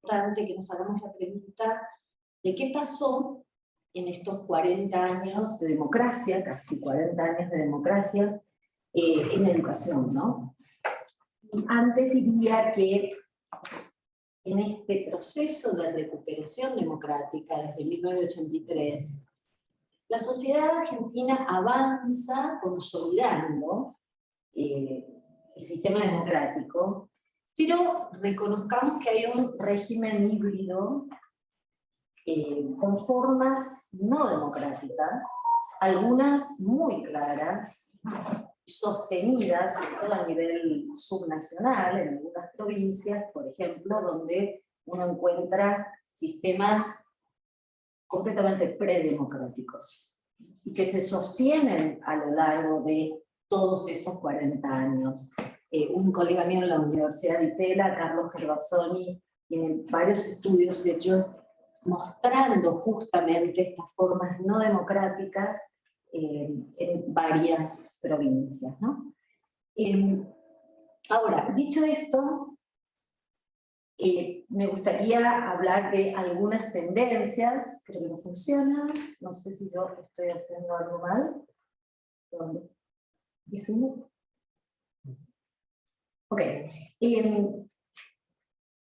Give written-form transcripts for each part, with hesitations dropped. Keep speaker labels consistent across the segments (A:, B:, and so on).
A: importante que nos hagamos la pregunta de qué pasó en estos 40 años de democracia, casi 40 años de democracia, en la educación, ¿no? Antes diría que en este proceso de recuperación democrática desde 1983, la sociedad argentina avanza consolidando el sistema democrático, pero reconozcamos que hay un régimen híbrido con formas no democráticas, algunas muy claras, sostenidas, sobre todo a nivel subnacional, en algunas provincias, por ejemplo, donde uno encuentra sistemas completamente predemocráticos, y que se sostienen a lo largo de todos estos 40 años. Un colega mío en la Universidad de Itela, Carlos Gervasoni, tiene varios estudios hechos mostrando justamente estas formas no democráticas en varias provincias, ¿no? Ahora, dicho esto, me gustaría hablar de algunas tendencias. Creo que no funciona, no sé si yo estoy haciendo algo mal. ¿Dónde? ¿Dice uno? Ok.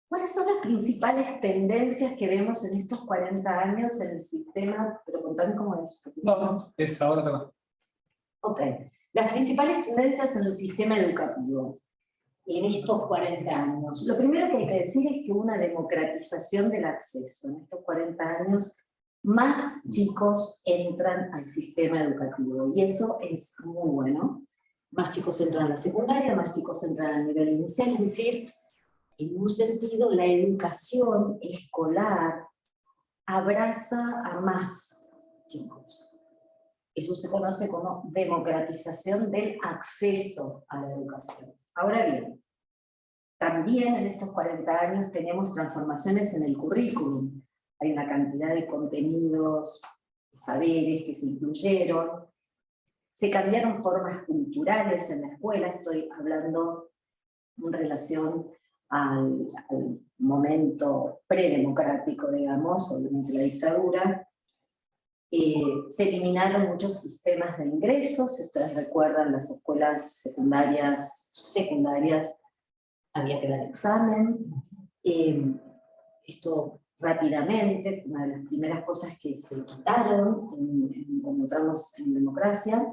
A: ¿Cuáles son las principales tendencias que vemos en estos 40 años en el sistema? Pero contame cómo es.
B: No, es ahora también.
A: Ok. Las principales tendencias en el sistema educativo en estos 40 años. Lo primero que hay que decir es que hubo una democratización del acceso. En estos 40 años, más chicos entran al sistema educativo, y eso es muy bueno. Más chicos entran a la secundaria, más chicos entran al nivel inicial, es decir, en un sentido, la educación escolar abraza a más chicos. Eso se conoce como democratización del acceso a la educación. Ahora bien, también en estos 40 años tenemos transformaciones en el currículum. Hay una cantidad de contenidos, de saberes que se incluyeron. Se cambiaron formas culturales en la escuela, estoy hablando en relación al momento predemocrático, digamos, obviamente la dictadura. Se eliminaron muchos sistemas de ingresos. Si ustedes recuerdan, las escuelas secundarias había que dar examen. Esto rápidamente fue una de las primeras cosas que se quitaron cuando entramos en democracia.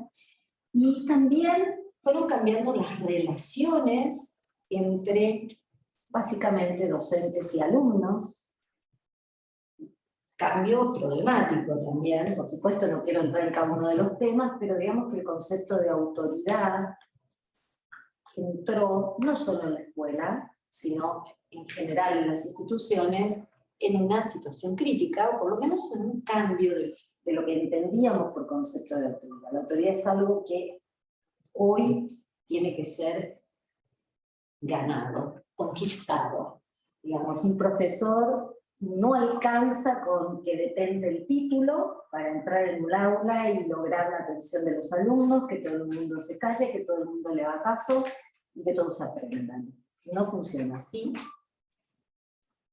A: Y también fueron cambiando las relaciones entre, básicamente, docentes y alumnos. Cambio problemático también, por supuesto no quiero entrar en cada uno de los temas, pero digamos que el concepto de autoridad entró no solo en la escuela, sino en general en las instituciones, en una situación crítica, o por lo menos en un cambio de lo que entendíamos por concepto de autoridad. La autoridad es algo que hoy tiene que ser ganado, conquistado. Digamos, un profesor no alcanza con que depende el título para entrar en un aula y lograr la atención de los alumnos, que todo el mundo se calle, que todo el mundo le haga caso y que todos aprendan. No funciona así.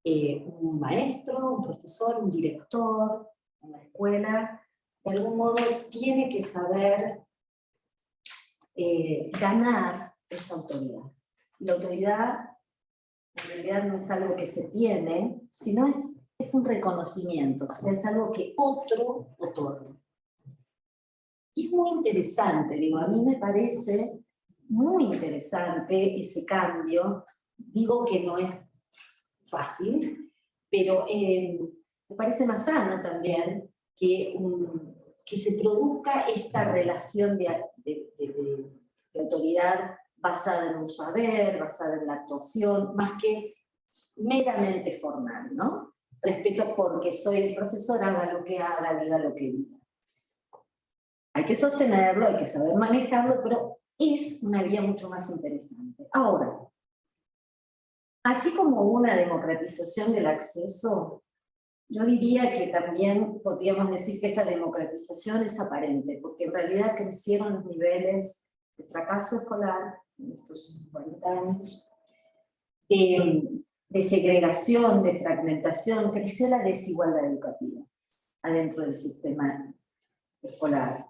A: Un maestro, un profesor, un director en la escuela, de algún modo tiene que saber ganar esa autoridad. La autoridad en realidad no es algo que se tiene, sino es un reconocimiento, o sea, es algo que otro otorga. Y es muy interesante, digo, a mí me parece muy interesante ese cambio. Digo que no es fácil, pero me parece más sano también que se produzca esta relación de autoridad basada en un saber, basada en la actuación, más que meramente formal, ¿no? Respeto porque soy el profesor, haga lo que haga, diga lo que diga. Hay que sostenerlo, hay que saber manejarlo, pero es una vía mucho más interesante. Ahora, así como una democratización del acceso, yo diría que también podríamos decir que esa democratización es aparente, porque en realidad crecieron los niveles de fracaso escolar en estos 40 años, de segregación, de fragmentación, creció la desigualdad educativa adentro del sistema escolar.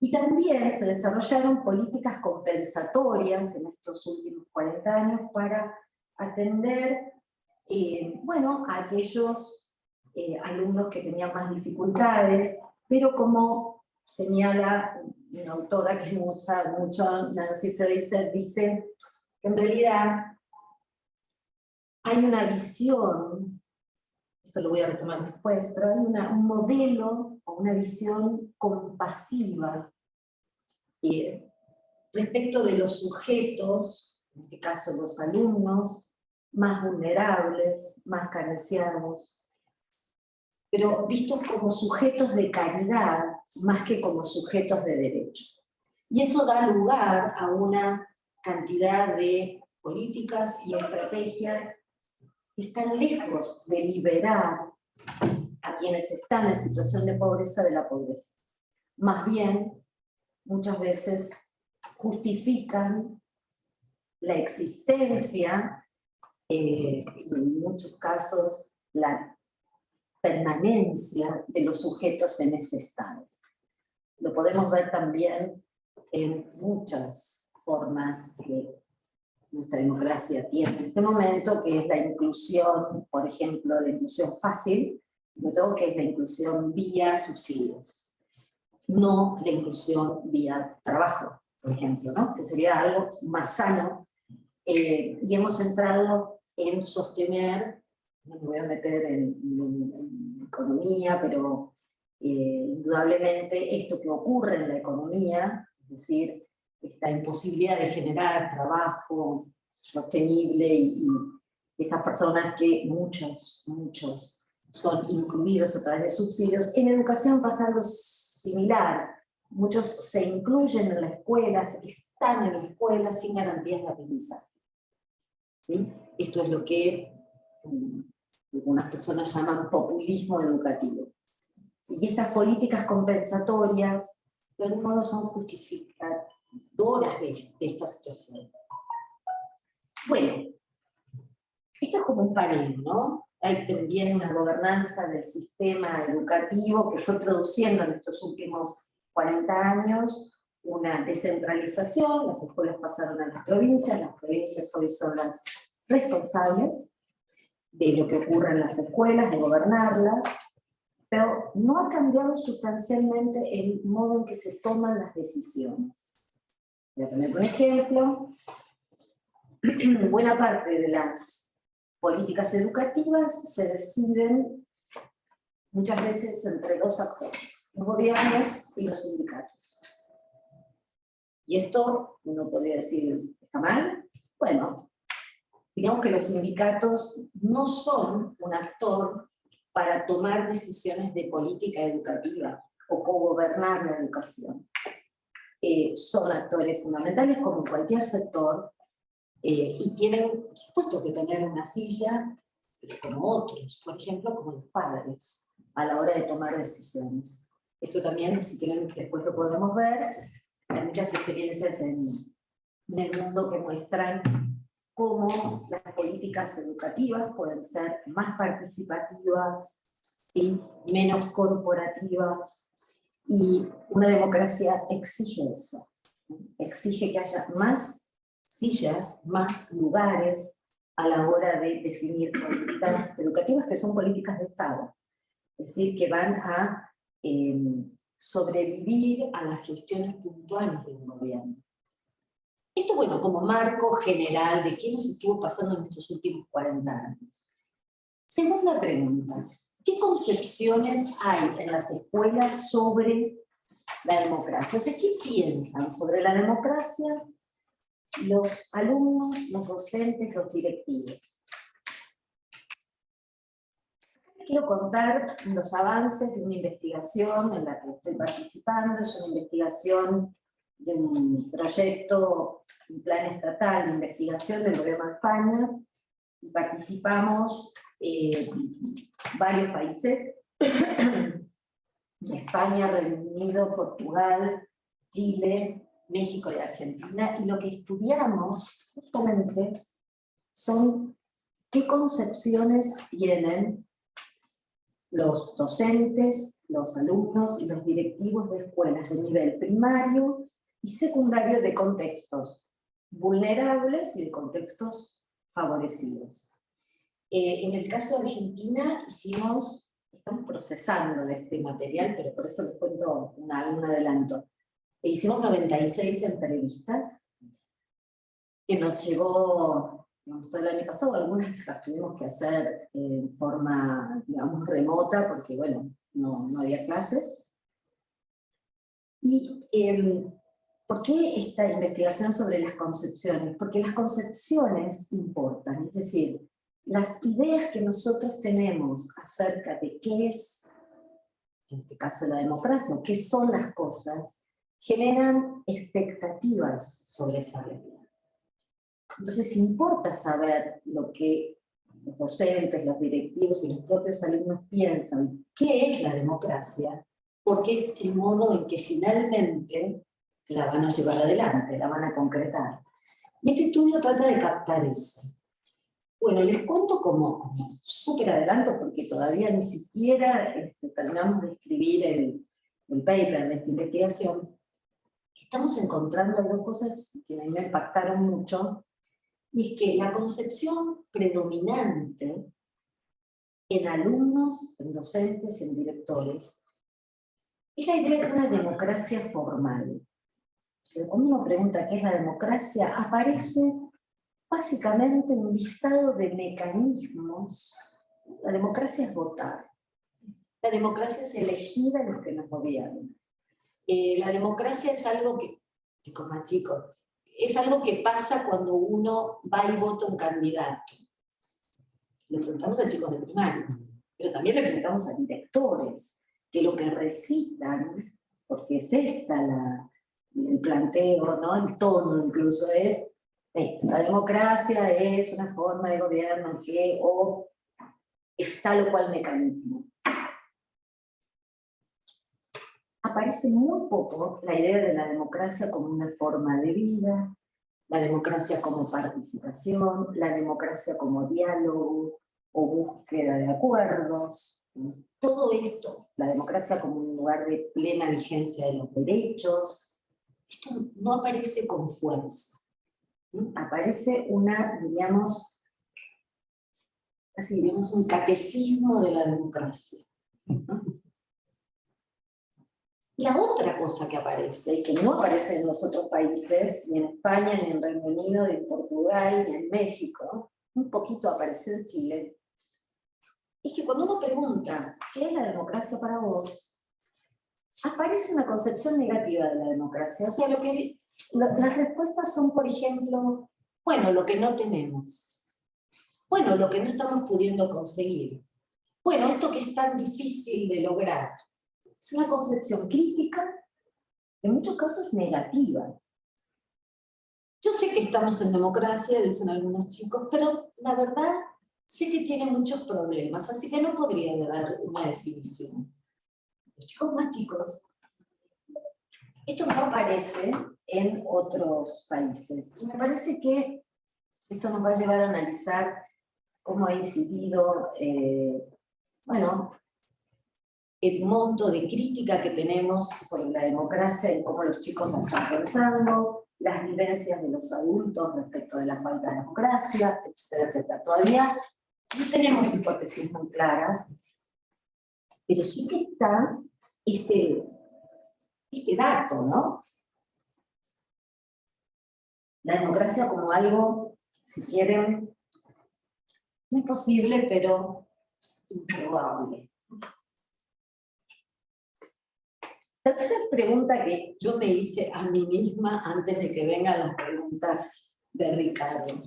A: Y también se desarrollaron políticas compensatorias en estos últimos 40 años para atender a aquellos alumnos que tenían más dificultades, pero como señala una autora que usa mucho, Nancy Fraser, dice que en realidad hay una visión, esto lo voy a retomar después, pero hay un modelo o una visión compasiva respecto de los sujetos, en este caso los alumnos, más vulnerables, más carenciados, pero vistos como sujetos de caridad más que como sujetos de derecho. Y eso da lugar a una cantidad de políticas y estrategias que están lejos de liberar a quienes están en situación de pobreza de la pobreza. Más bien, muchas veces justifican la existencia, y en muchos casos la permanencia de los sujetos en ese estado. Lo podemos ver también en muchas formas que nuestra democracia tiene en este momento, que es la inclusión, por ejemplo, la inclusión fácil, que es la inclusión vía subsidios, no la inclusión vía trabajo, por ejemplo, ¿no? Que sería algo más sano, y hemos entrado en sostener, no me voy a meter en economía, pero indudablemente esto que ocurre en la economía, es decir, esta imposibilidad de generar trabajo sostenible y estas personas que muchos son incluidos a través de subsidios, en educación pasa algo similar. Muchos se incluyen en la escuela, están en la escuela sin garantías de aprendizaje. ¿Sí? Esto es lo que algunas personas llaman populismo educativo. ¿Sí? Y estas políticas compensatorias, de algún modo, son justificadoras de esta situación. Bueno, esto es como un panel, ¿no? Hay también una gobernanza del sistema educativo que fue produciendo en estos últimos 40 años una descentralización, las escuelas pasaron a las provincias hoy son las responsables de lo que ocurre en las escuelas, de gobernarlas, pero no ha cambiado sustancialmente el modo en que se toman las decisiones. Voy a poner un ejemplo. Buena parte de las políticas educativas se deciden muchas veces entre dos actores, los gobiernos y los sindicatos. Y esto uno podría decir, ¿está mal? Bueno, digamos que los sindicatos no son un actor para tomar decisiones de política educativa o cogobernar la educación. Son actores fundamentales como cualquier sector, y tienen, por supuesto, que tener una silla como otros, por ejemplo, como los padres, a la hora de tomar decisiones. Esto también, si quieren, después lo podemos ver. Hay muchas experiencias en el mundo que muestran cómo las políticas educativas pueden ser más participativas, ¿sí? Menos corporativas, y una democracia exige eso, exige que haya más sillas, más lugares a la hora de definir políticas educativas que son políticas de Estado, es decir, que van a sobrevivir a las gestiones puntuales del gobierno. Esto, bueno, como marco general de qué nos estuvo pasando en estos últimos 40 años. Segunda pregunta, ¿qué concepciones hay en las escuelas sobre la democracia? O sea, ¿qué piensan sobre la democracia los alumnos, los docentes, los directivos? Quiero contar los avances de una investigación en la que estoy participando. Es una investigación de un proyecto, un plan estatal de investigación del Gobierno de España. Y participamos varios países, España, Reino Unido, Portugal, Chile, México y Argentina, y lo que estudiamos justamente son qué concepciones tienen los docentes, los alumnos y los directivos de escuelas de nivel primario y secundario de contextos vulnerables y de contextos favorecidos. En el caso de Argentina estamos procesando este material, pero por eso les cuento un adelanto. Hicimos 96 entrevistas, que nos llegó, digamos, todo el año pasado. Algunas las tuvimos que hacer en forma, digamos, remota, porque bueno, no había clases. Y ¿por qué esta investigación sobre las concepciones? Porque las concepciones importan, es decir, las ideas que nosotros tenemos acerca de qué es, en este caso la democracia, o qué son las cosas, generan expectativas sobre esa realidad. Entonces importa saber lo que los docentes, los directivos y los propios alumnos piensan, qué es la democracia, porque es el modo en que finalmente la van a llevar adelante, la van a concretar. Y este estudio trata de captar eso. Bueno, les cuento como súper adelanto, porque todavía ni siquiera terminamos de escribir el paper de esta investigación. Estamos encontrando dos cosas que a mí me impactaron mucho, y es que la concepción predominante en alumnos, en docentes, en directores, es la idea de una democracia formal. O sea, cuando uno pregunta qué es la democracia, aparece básicamente un listado de mecanismos. La democracia es votar. La democracia es elegir a los que nos gobiernan. La democracia es algo que, chicos más chicos, es algo que pasa cuando uno va y vota un candidato. Le preguntamos a chicos de primaria, pero también le preguntamos a directores, que lo que recitan, porque es el planteo, ¿no? El tono incluso es, la democracia es una forma de gobierno que o es tal o cual mecanismo. Aparece muy poco la idea de la democracia como una forma de vida, la democracia como participación, la democracia como diálogo o búsqueda de acuerdos. Todo esto, la democracia como un lugar de plena vigencia de los derechos, esto no aparece con fuerza. Aparece digamos, un catecismo de la democracia. La otra cosa que aparece, y que no aparece en los otros países, ni en España, ni en Reino Unido, ni en Portugal, ni en México, un poquito apareció en Chile, es que cuando uno pregunta, ¿qué es la democracia para vos?, aparece una concepción negativa de la democracia. O sea, las respuestas son, por ejemplo, bueno, lo que no tenemos. Bueno, lo que no estamos pudiendo conseguir. Bueno, esto que es tan difícil de lograr. Es una concepción crítica, en muchos casos negativa. Yo sé que estamos en democracia, dicen algunos chicos, pero la verdad sé que tiene muchos problemas, así que no podría dar una definición. Los chicos más chicos, esto no aparece en otros países. Y me parece que esto nos va a llevar a analizar cómo ha incidido, bueno, el monto de crítica que tenemos sobre la democracia y cómo los chicos lo están pensando, las vivencias de los adultos respecto de la falta de democracia, etcétera, etcétera. Todavía no tenemos hipótesis muy claras, pero sí que está este dato, ¿no? La democracia como algo, si quieren, imposible, pero improbable. Tercera pregunta que yo me hice a mí misma antes de que vengan las preguntas de Ricardo.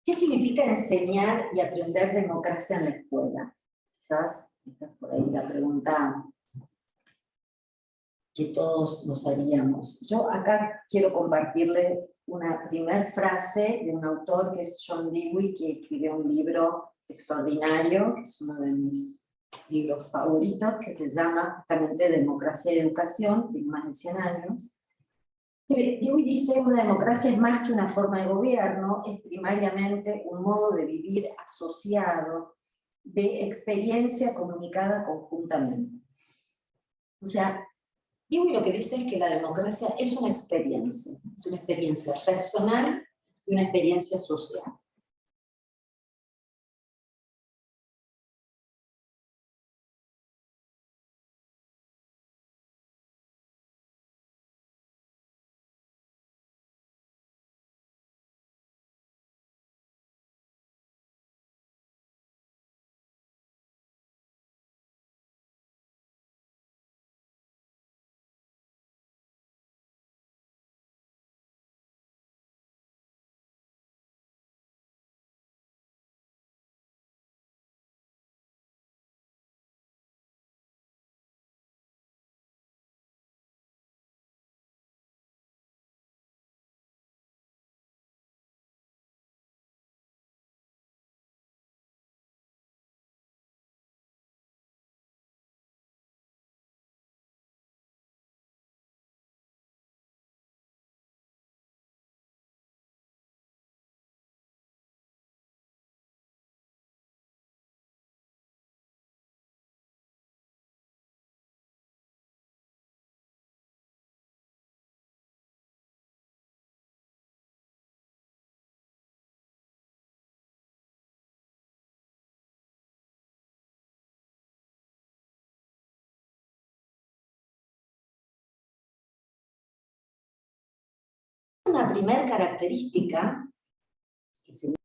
A: ¿Qué significa enseñar y aprender democracia en la escuela? Quizás esta es por ahí la pregunta que todos nos haríamos. Yo acá quiero compartirles una primera frase de un autor que es John Dewey, que escribió un libro extraordinario, que es uno de mis libros favoritos, que se llama justamente Democracia y Educación, de más de 100 años. Dewey dice, una democracia es más que una forma de gobierno, es primariamente un modo de vivir asociado, de experiencia comunicada conjuntamente. O sea, Dewey lo que dice es que la democracia es una experiencia personal y una experiencia social. Una primera característica que se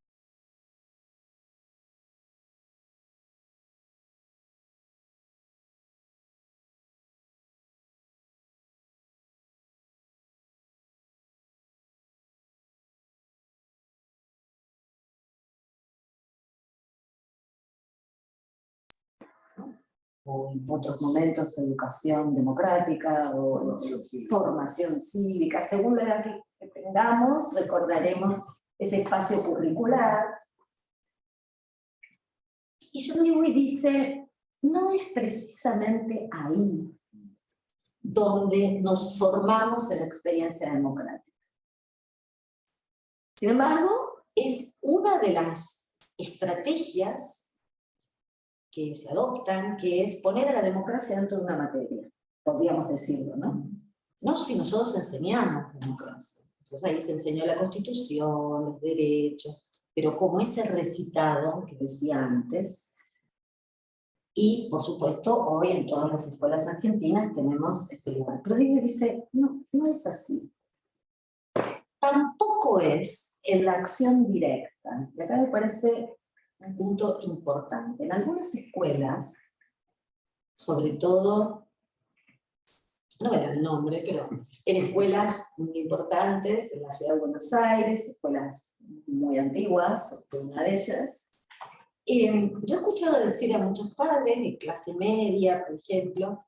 A: o en otros momentos educación democrática o formación cívica, según la edad que tengamos, recordaremos ese espacio curricular. Y John Dewey dice, no es precisamente ahí donde nos formamos en la experiencia democrática. Sin embargo, es una de las estrategias que se adoptan, que es poner a la democracia dentro de una materia, podríamos decirlo, ¿no? No si nosotros enseñamos democracia. Entonces ahí se enseñó la Constitución, los derechos, pero como ese recitado que decía antes, y por supuesto hoy en todas las escuelas argentinas tenemos ese lugar. Pero Dewey dice, no, no es así. Tampoco es en la acción directa. Y acá me parece un punto importante. En algunas escuelas, sobre todo, no voy a dar el nombre, pero en escuelas muy importantes, en la ciudad de Buenos Aires, escuelas muy antiguas, una de ellas, yo he escuchado decir a muchos padres de clase media, por ejemplo,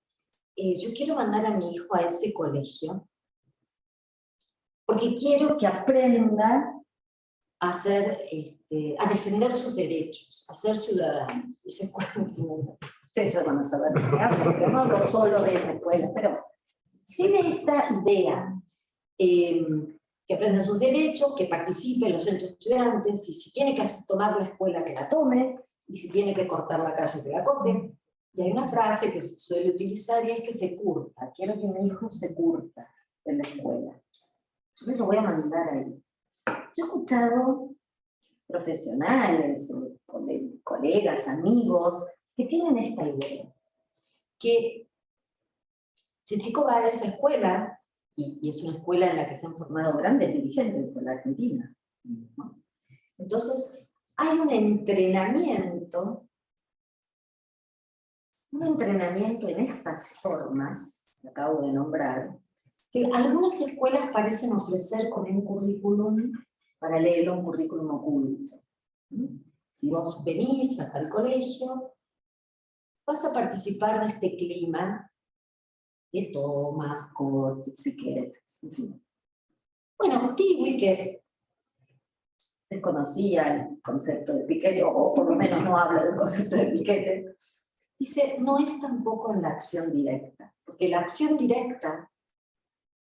A: yo quiero mandar a mi hijo a ese colegio porque quiero que aprenda a defender sus derechos, a ser ciudadano. Ustedes ya van a saber lo que hablo, pero no hablo solo de esa escuela, pero sí de esta idea, que aprendan sus derechos, que participe en los centros estudiantes, y si tiene que tomar la escuela, que la tome, y si tiene que cortar la calle, que la corte. Y hay una frase que se suele utilizar y es que se curta. Quiero que mi hijo se curta en la escuela. Yo me lo voy a mandar ahí. Yo he escuchado profesionales, colegas, amigos, que tienen esta idea, que si el chico va a esa escuela, y es una escuela en la que se han formado grandes dirigentes en la Argentina, ¿no? Entonces hay un entrenamiento en estas formas que acabo de nombrar, que algunas escuelas parecen ofrecer con un currículum paralelo, un currículum oculto. Si vos venís hasta el colegio, vas a participar de este clima de tomas, cortes, piquetes, en fin. Bueno, Dewey, que desconocía el concepto de piquete, o por lo menos no habla del concepto de piquete, dice, no es tampoco en la acción directa, porque la acción directa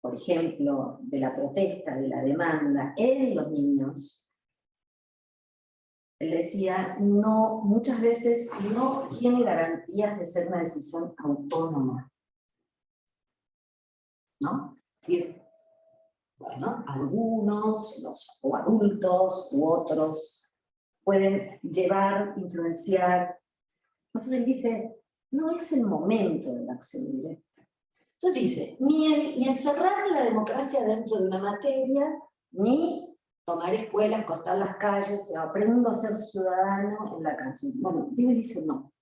A: por ejemplo, de la protesta, de la demanda en los niños, él decía, no, muchas veces no tiene garantías de ser una decisión autónoma, ¿no? Es decir, bueno, algunos, o adultos u otros, pueden llevar, influenciar. Entonces él dice, no es el momento de la acción directa. Entonces dice, ni encerrar la democracia dentro de una materia, ni tomar escuelas, cortar las calles, aprendo a ser ciudadano en la calle. Bueno, Diego dice no.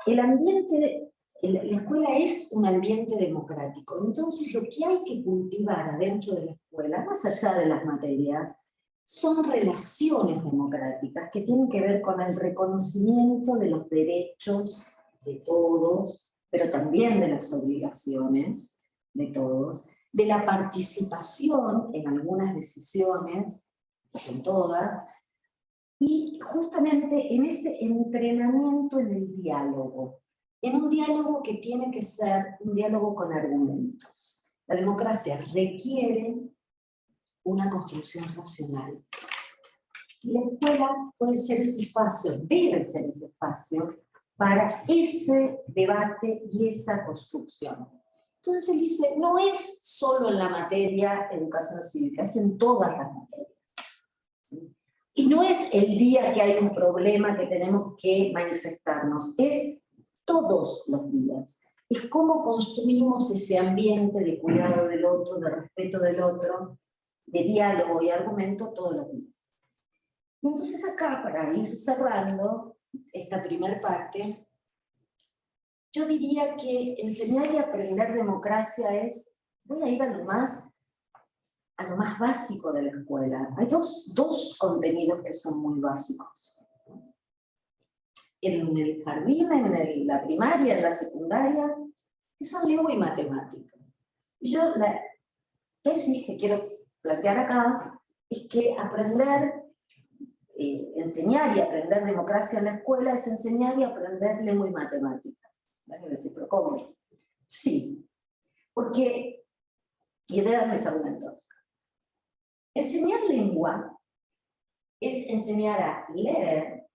A: El ambiente, la escuela es un ambiente democrático, entonces lo que hay que cultivar adentro de la escuela, más allá de las materias, son relaciones democráticas que tienen que ver con el reconocimiento de los derechos de todos, pero también de las obligaciones de todos, de la participación en algunas decisiones, en todas, y justamente en ese entrenamiento en el diálogo, en un diálogo que tiene que ser un diálogo con argumentos. La democracia requiere una construcción racional. Y la escuela puede ser ese espacio, debe ser ese espacio, para ese debate y esa construcción. Entonces él dice, no es solo en la materia educación cívica, es en todas las materias. Y no es el día que hay un problema que tenemos que manifestarnos, es todos los días. Es cómo construimos ese ambiente de cuidado del otro, de respeto del otro, de diálogo y argumento todos los días. Y entonces acá, para ir cerrando esta primera parte, yo diría que enseñar y aprender democracia es, voy a ir a lo más básico de la escuela. Hay dos contenidos que son muy básicos. En el jardín, en la primaria, en la secundaria, que son lengua y matemática. Y yo la tesis que quiero plantear acá es que enseñar y aprender democracia en la escuela es enseñar y aprender lengua y matemática. ¿Vale? ¿Pero cómo? Sí, porque, y voy a dar mis argumentos. Enseñar lengua es enseñar a leer,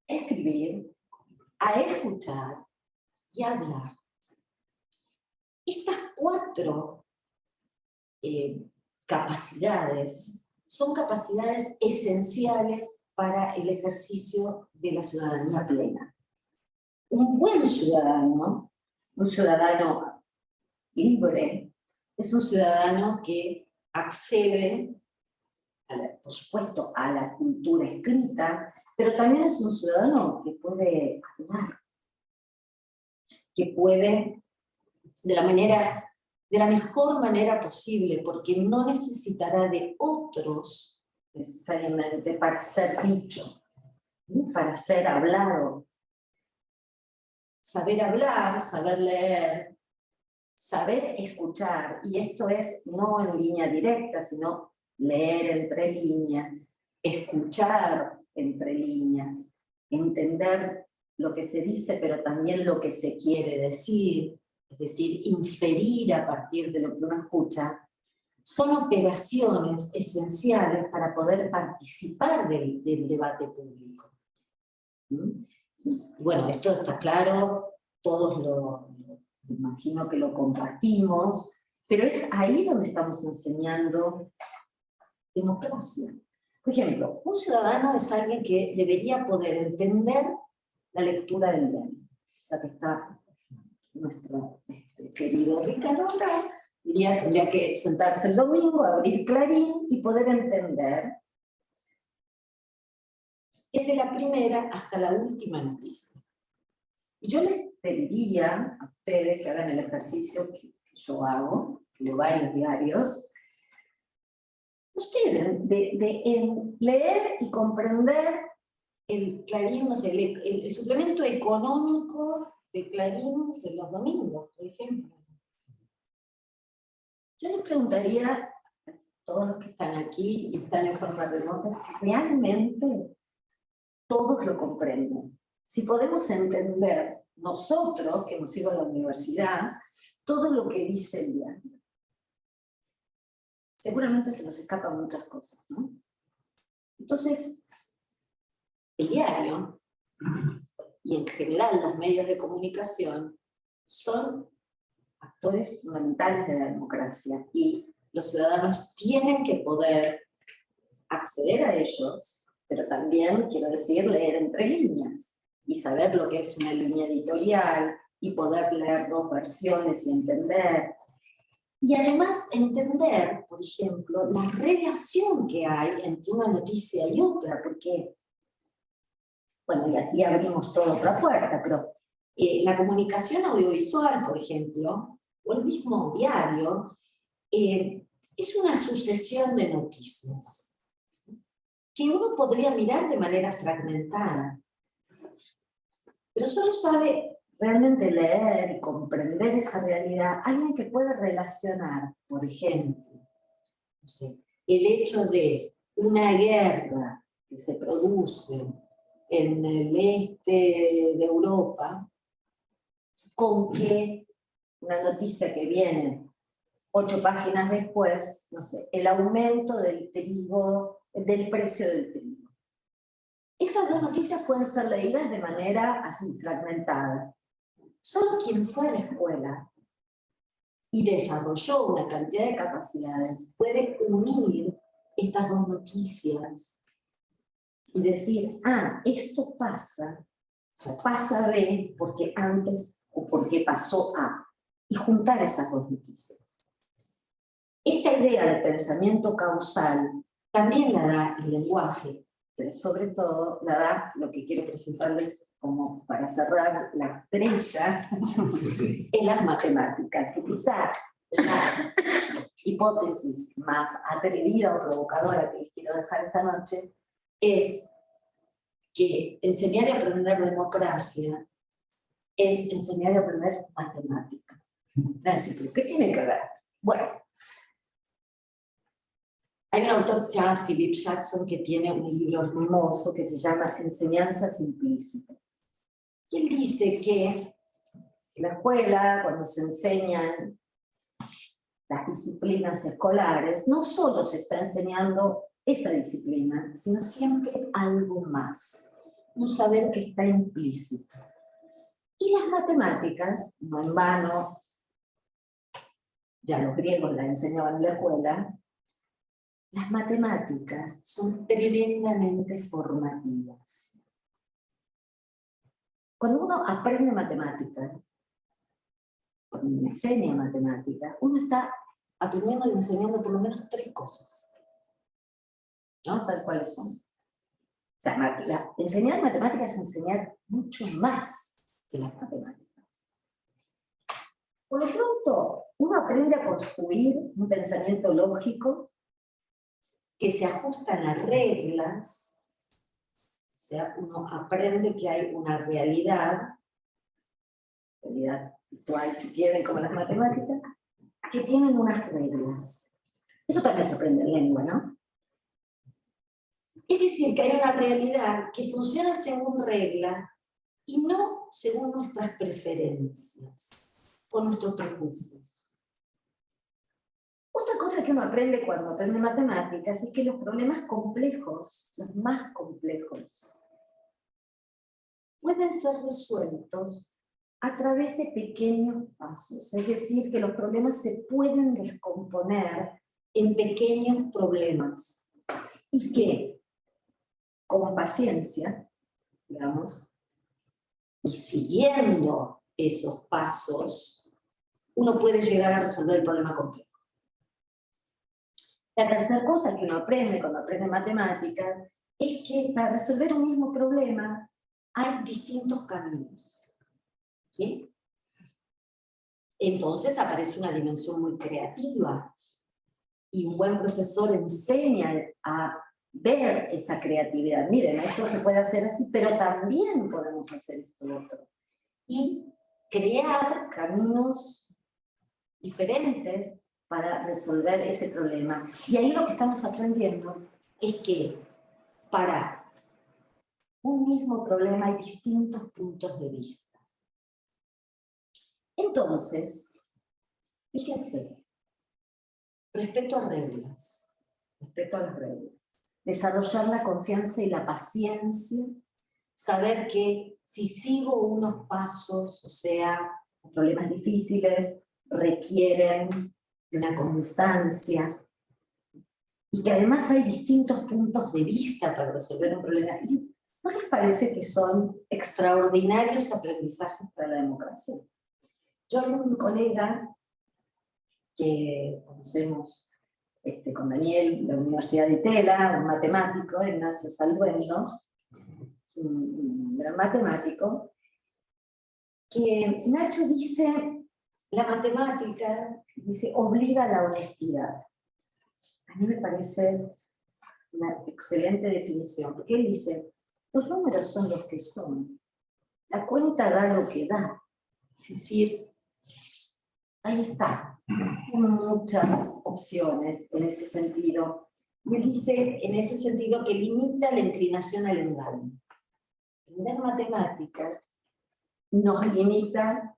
A: escribir, a escuchar y a hablar. Estas 4 capacidades son capacidades esenciales para el ejercicio de la ciudadanía plena. Un buen ciudadano, un ciudadano libre, es un ciudadano que accede, por supuesto, a la cultura escrita, pero también es un ciudadano que puede hablar, que puede, de la mejor manera posible, porque no necesitará de otros necesariamente para ser dicho, para ser hablado. Saber hablar, saber leer, saber escuchar, y esto es no en línea directa, sino leer entre líneas, escuchar entre líneas, entender lo que se dice, pero también lo que se quiere decir, es decir, inferir a partir de lo que uno escucha, son operaciones esenciales para poder participar del debate público. Y bueno, esto está claro, todos me imagino que lo compartimos, pero es ahí donde estamos enseñando democracia. Por ejemplo, un ciudadano es alguien que debería poder entender la lectura del diario. La que está nuestro querido Ricardo acá, tendría que sentarse el domingo, abrir Clarín y poder entender desde la primera hasta la última noticia. Y yo les pediría a ustedes que hagan el ejercicio que yo hago, que leo varios diarios, no sé, de leer y comprender el Clarín, no sé, el suplemento económico de Clarín de los domingos, por ejemplo. Yo les preguntaría a todos los que están aquí y están en forma remota si realmente todos lo comprenden. Si podemos entender nosotros, que hemos ido a la universidad, todo lo que dice el diario. Seguramente se nos escapan muchas cosas, ¿no? Entonces, el diario, y en general los medios de comunicación, son actores fundamentales de la democracia, y los ciudadanos tienen que poder acceder a ellos, pero también, quiero decir, leer entre líneas, y saber lo que es una línea editorial, y poder leer dos versiones y entender. Y además entender, por ejemplo, la relación que hay entre una noticia y otra, porque, bueno, y aquí abrimos toda otra puerta, pero la comunicación audiovisual, por ejemplo, o el mismo diario, es una sucesión de noticias que uno podría mirar de manera fragmentada, pero solo sabe realmente leer y comprender esa realidad alguien que puede relacionar, por ejemplo, no sé, el hecho de una guerra que se produce en el este de Europa, con que una noticia que viene 8 páginas después, no sé, el aumento del trigo, del precio del trigo. Estas dos noticias pueden ser leídas de manera así, fragmentada. Solo quien fue a la escuela y desarrolló una cantidad de capacidades puede unir estas dos noticias y decir, ah, esto pasa, o sea, pasa B porque antes o porque pasó A, y juntar esas dos noticias. Esta idea de pensamiento causal también la da el lenguaje, pero sobre todo la da lo que quiero presentarles como para cerrar la estrella en las matemáticas. Y quizás la hipótesis más atrevida o provocadora que les quiero dejar esta noche es que enseñar y aprender democracia es enseñar y aprender matemática. ¿Pero qué tiene que ver? Bueno, hay un autor que se llama Philip Jackson que tiene un libro hermoso que se llama Enseñanzas implícitas. Y él dice que en la escuela, cuando se enseñan las disciplinas escolares, no solo se está enseñando esa disciplina, sino siempre algo más, un saber que está implícito. Y las matemáticas, no en vano, ya los griegos la enseñaban en la escuela, las matemáticas son tremendamente formativas. Cuando uno aprende matemáticas, cuando enseña matemáticas, uno está aprendiendo y enseñando por lo menos 3 cosas. Vamos a ver cuáles son. O sea, enseñar matemáticas es enseñar mucho más que las matemáticas. Por lo pronto, uno aprende a construir un pensamiento lógico que se ajusta a las reglas, o sea, uno aprende que hay una realidad virtual, si quieren, como las matemáticas, que tienen unas reglas. Eso también se aprende en lengua, ¿no? Es decir, que hay una realidad que funciona según reglas y no según nuestras preferencias o nuestros prejuicios. Otra cosa que uno aprende cuando aprende matemáticas es que los problemas complejos, los más complejos, pueden ser resueltos a través de pequeños pasos. Es decir, que los problemas se pueden descomponer en pequeños problemas y que, con paciencia, digamos, y siguiendo esos pasos, uno puede llegar a resolver el problema complejo. La tercera cosa que uno aprende cuando aprende matemáticas es que para resolver un mismo problema hay distintos caminos. ¿Sí? Entonces aparece una dimensión muy creativa y un buen profesor enseña a ver esa creatividad. Miren, esto se puede hacer así, pero también podemos hacer esto otro. Y crear caminos diferentes para resolver ese problema. Y ahí lo que estamos aprendiendo es que para un mismo problema hay distintos puntos de vista. Entonces, fíjense, respecto a reglas, respecto a las reglas, desarrollar la confianza y la paciencia, saber que si sigo unos pasos, o sea, problemas difíciles, requieren de una constancia, y que además hay distintos puntos de vista para resolver un problema. ¿Y no les parece que son extraordinarios aprendizajes para la democracia? Yo tengo un colega que conocemos con Daniel, de la Universidad de Tela, un matemático, Ignacio Salduendo, un gran matemático, que Nacho dice, la matemática, dice, obliga a la honestidad. A mí me parece una excelente definición, porque él dice, los números son los que son, la cuenta da lo que da, es decir, ahí está, hay muchas opciones en ese sentido. Y él dice, en ese sentido, que limita la inclinación al engaño. Aprender matemáticas nos limita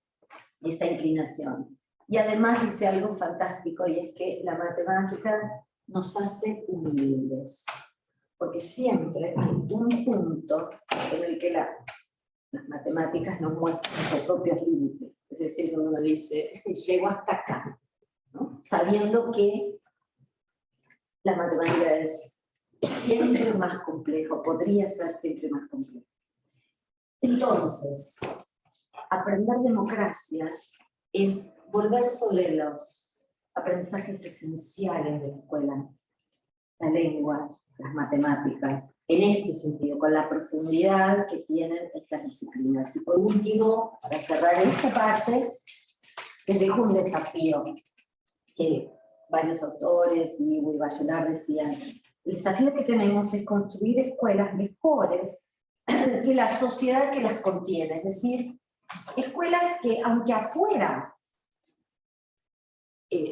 A: esta inclinación. Y además dice algo fantástico, y es que la matemática nos hace humildes. Porque siempre hay un punto en el que las matemáticas nos muestran sus propios límites. Es decir, uno dice, llego hasta acá, ¿no? Sabiendo que la matemática es siempre más complejo, podría ser siempre más complejo. Entonces, aprender democracia es volver sobre los aprendizajes esenciales de la escuela, la lengua, las matemáticas, en este sentido, con la profundidad que tienen estas disciplinas. Y por último, para cerrar esta parte, les dejo un desafío que varios autores, Diego y Bachelard, decían, el desafío que tenemos es construir escuelas mejores que la sociedad que las contiene, es decir, escuelas que, aunque afuera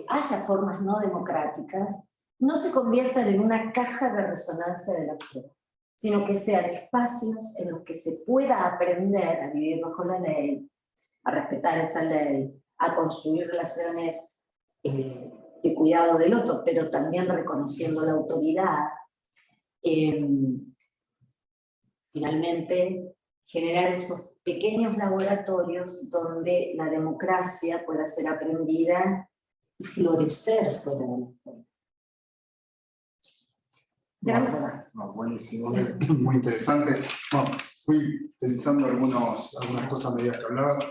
A: haya formas no democráticas, no se conviertan en una caja de resonancia de la fe, sino que sean espacios en los que se pueda aprender a vivir bajo la ley, a respetar esa ley, a construir relaciones de cuidado del otro, pero también reconociendo la autoridad. Finalmente, generar esos pequeños laboratorios donde la democracia pueda ser aprendida y florecer fuera de la escuela.
C: No, buenísimo, muy interesante. No, fui pensando algunas cosas medias que hablabas.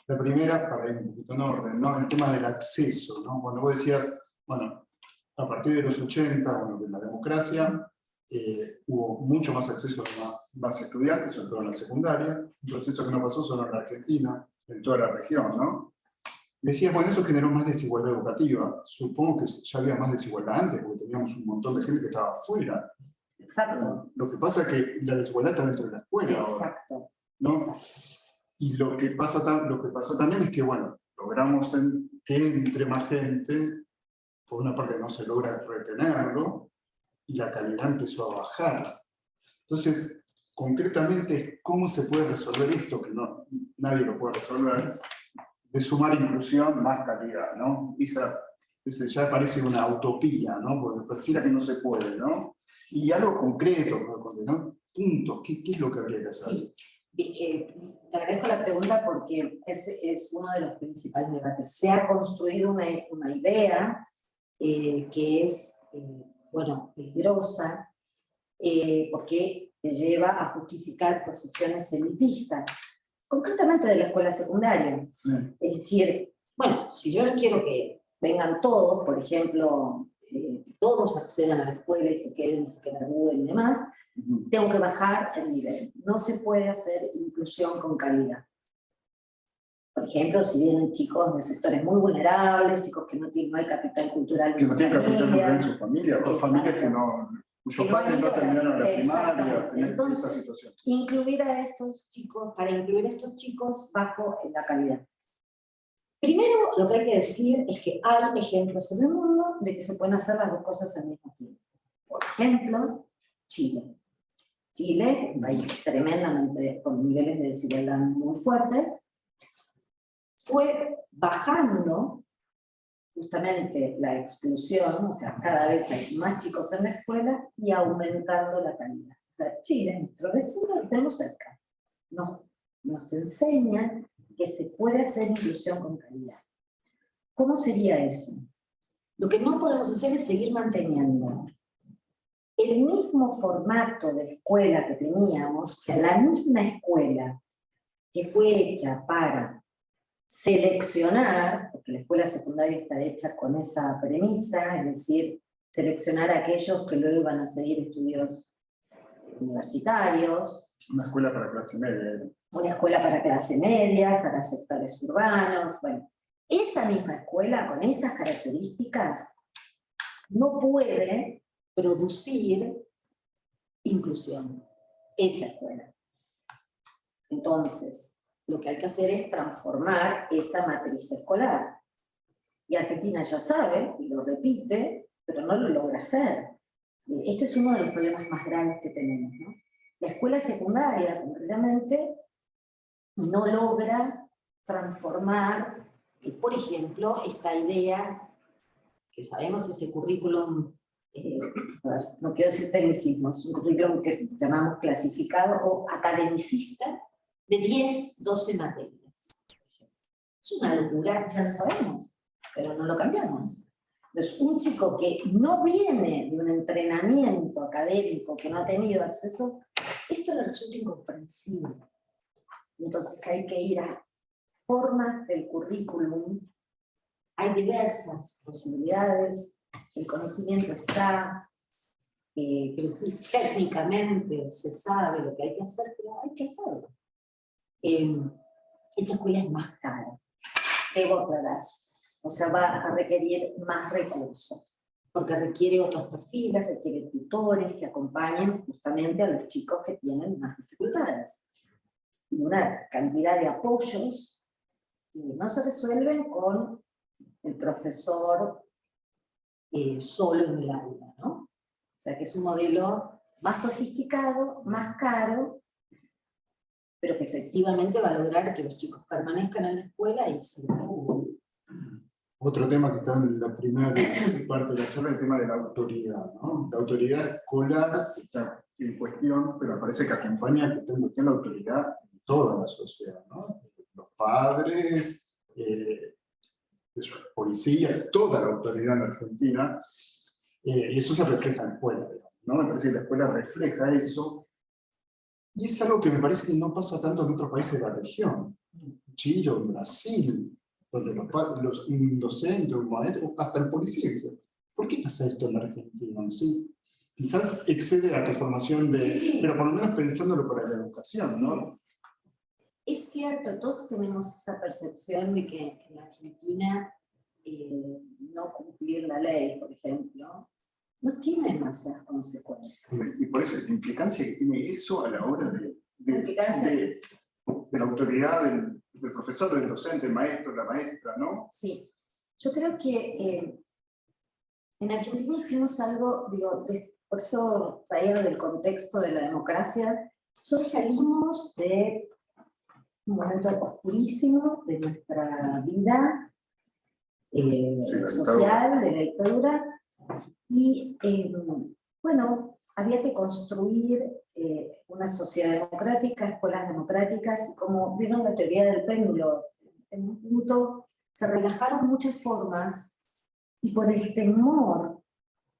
C: La primera, para ir un poquito en orden, ¿no? El tema del acceso, ¿no? Cuando vos decías, bueno, a partir de los 80, bueno, de la democracia, hubo mucho más acceso a más estudiantes, sobre todo en la secundaria, un proceso que no pasó solo en la Argentina, en toda la región, ¿no? Decías, bueno, eso generó más desigualdad educativa. Supongo que ya había más desigualdad antes, porque teníamos un montón de gente que estaba afuera.
A: Exacto.
C: Lo que pasa es que la desigualdad está dentro de la escuela.
A: Exacto.
C: Ahora, ¿no?
A: Exacto.
C: Y lo que pasó también es que, bueno, logramos que entre más gente, por una parte no se logra retenerlo, y la calidad empezó a bajar. Entonces, concretamente, ¿cómo se puede resolver esto? Que no, nadie lo puede resolver, de sumar inclusión más calidad, ¿no? Ese ya parece una utopía, ¿no? Porque pareciera que no se puede, ¿no? Y algo concreto, ¿no? Puntos, ¿qué es lo que habría que hacer?
A: Sí. Te agradezco la pregunta porque es uno de los principales debates. Se ha construido una idea que es, bueno, peligrosa, porque te lleva a justificar posiciones elitistas, concretamente de la escuela secundaria.
C: Sí.
A: Es decir, bueno, si yo quiero que vengan todos, por ejemplo, todos accedan a la escuela y se gradúen y demás, tengo que bajar el nivel. No se puede hacer inclusión con calidad. Por ejemplo, si vienen chicos de sectores muy vulnerables, chicos que no hay capital cultural
C: Que no tienen capital cultural en su familia, o familias cuyos padres no terminaron la primaria,
A: entonces,
C: esa situación.
A: Incluir a estos chicos, para incluir a estos chicos bajo la calidad. Primero, lo que hay que decir es que hay ejemplos en el mundo de que se pueden hacer las dos cosas al mismo tiempo. Por ejemplo, Chile. Chile, un país tremendamente con niveles de desigualdad muy fuertes, fue bajando justamente la exclusión, o sea, cada vez hay más chicos en la escuela y aumentando la calidad. O sea, Chile, nuestro vecino, lo tenemos cerca. Nos enseñan que se puede hacer inclusión con calidad. ¿Cómo sería eso? Lo que no podemos hacer es seguir manteniendo el mismo formato de escuela que teníamos, o sea, la misma escuela que fue hecha para seleccionar, porque la escuela secundaria está hecha con esa premisa, es decir, seleccionar a aquellos que luego iban a seguir estudios universitarios.
C: Una escuela para clase media.
A: Una escuela para clase media, para sectores urbanos, bueno. Esa misma escuela, con esas características, no puede producir inclusión. Esa escuela. Entonces, lo que hay que hacer es transformar esa matriz escolar. Y Argentina ya sabe, y lo repite, pero no lo logra hacer. Este es uno de los problemas más graves que tenemos, ¿no? La escuela secundaria, concretamente, no logra transformar, por ejemplo, esta idea, que sabemos ese currículum, no quiero decir tecnicismos, un currículum que llamamos clasificado o academicista, de 10, 12 materias. Es una locura, ya lo sabemos, pero no lo cambiamos. Entonces, un chico que no viene de un entrenamiento académico, que no ha tenido acceso, esto le resulta incomprensible. Entonces hay que ir a formas del currículum. Hay diversas posibilidades, el conocimiento está, técnicamente se sabe lo que hay que hacer, pero hay que hacerlo. Esa escuela es más cara, debo aclarar. O sea, va a requerir más recursos, porque requiere otros perfiles, requiere tutores que acompañen justamente a los chicos que tienen más dificultades. Y una cantidad de apoyos que no se resuelven con el profesor solo en el aula, ¿no? O sea, que es un modelo más sofisticado, más caro, pero que efectivamente va a lograr que los chicos permanezcan en la escuela y se gradúen.
C: Otro tema que está en la primera parte de la charla, el tema de la autoridad, ¿no? La autoridad escolar está en cuestión, pero parece que acompaña que está en cuestión la autoridad de toda la sociedad, ¿no? Los padres, policía, toda la autoridad en Argentina, y eso se refleja en la escuela, ¿no? Me parece que la escuela refleja eso, y es algo que me parece que no pasa tanto en otros países de la región, Chile o en Brasil, donde un docente, un maestro, hasta el policía dice, ¿por qué pasa esto en la Argentina? ¿Sí? Quizás excede a tu formación,
A: Sí.
C: pero por lo menos pensándolo para la educación, ¿no?
A: Es cierto, todos tenemos esa percepción de que en la Argentina no cumplir la ley, por ejemplo, no tiene demasiadas consecuencias.
C: Y por eso la implicancia que tiene eso a la hora de la autoridad del profesor, del docente, el maestro, la maestra, ¿no?
A: Sí, yo creo que en Argentina hicimos algo, digo, por eso traía del contexto de la democracia, nosotros salimos de un momento oscurísimo de nuestra vida social, de la dictadura, y bueno, había que construir una sociedad democrática, escuelas democráticas, y como vieron la teoría del péndulo, en un punto se relajaron muchas formas, y por el temor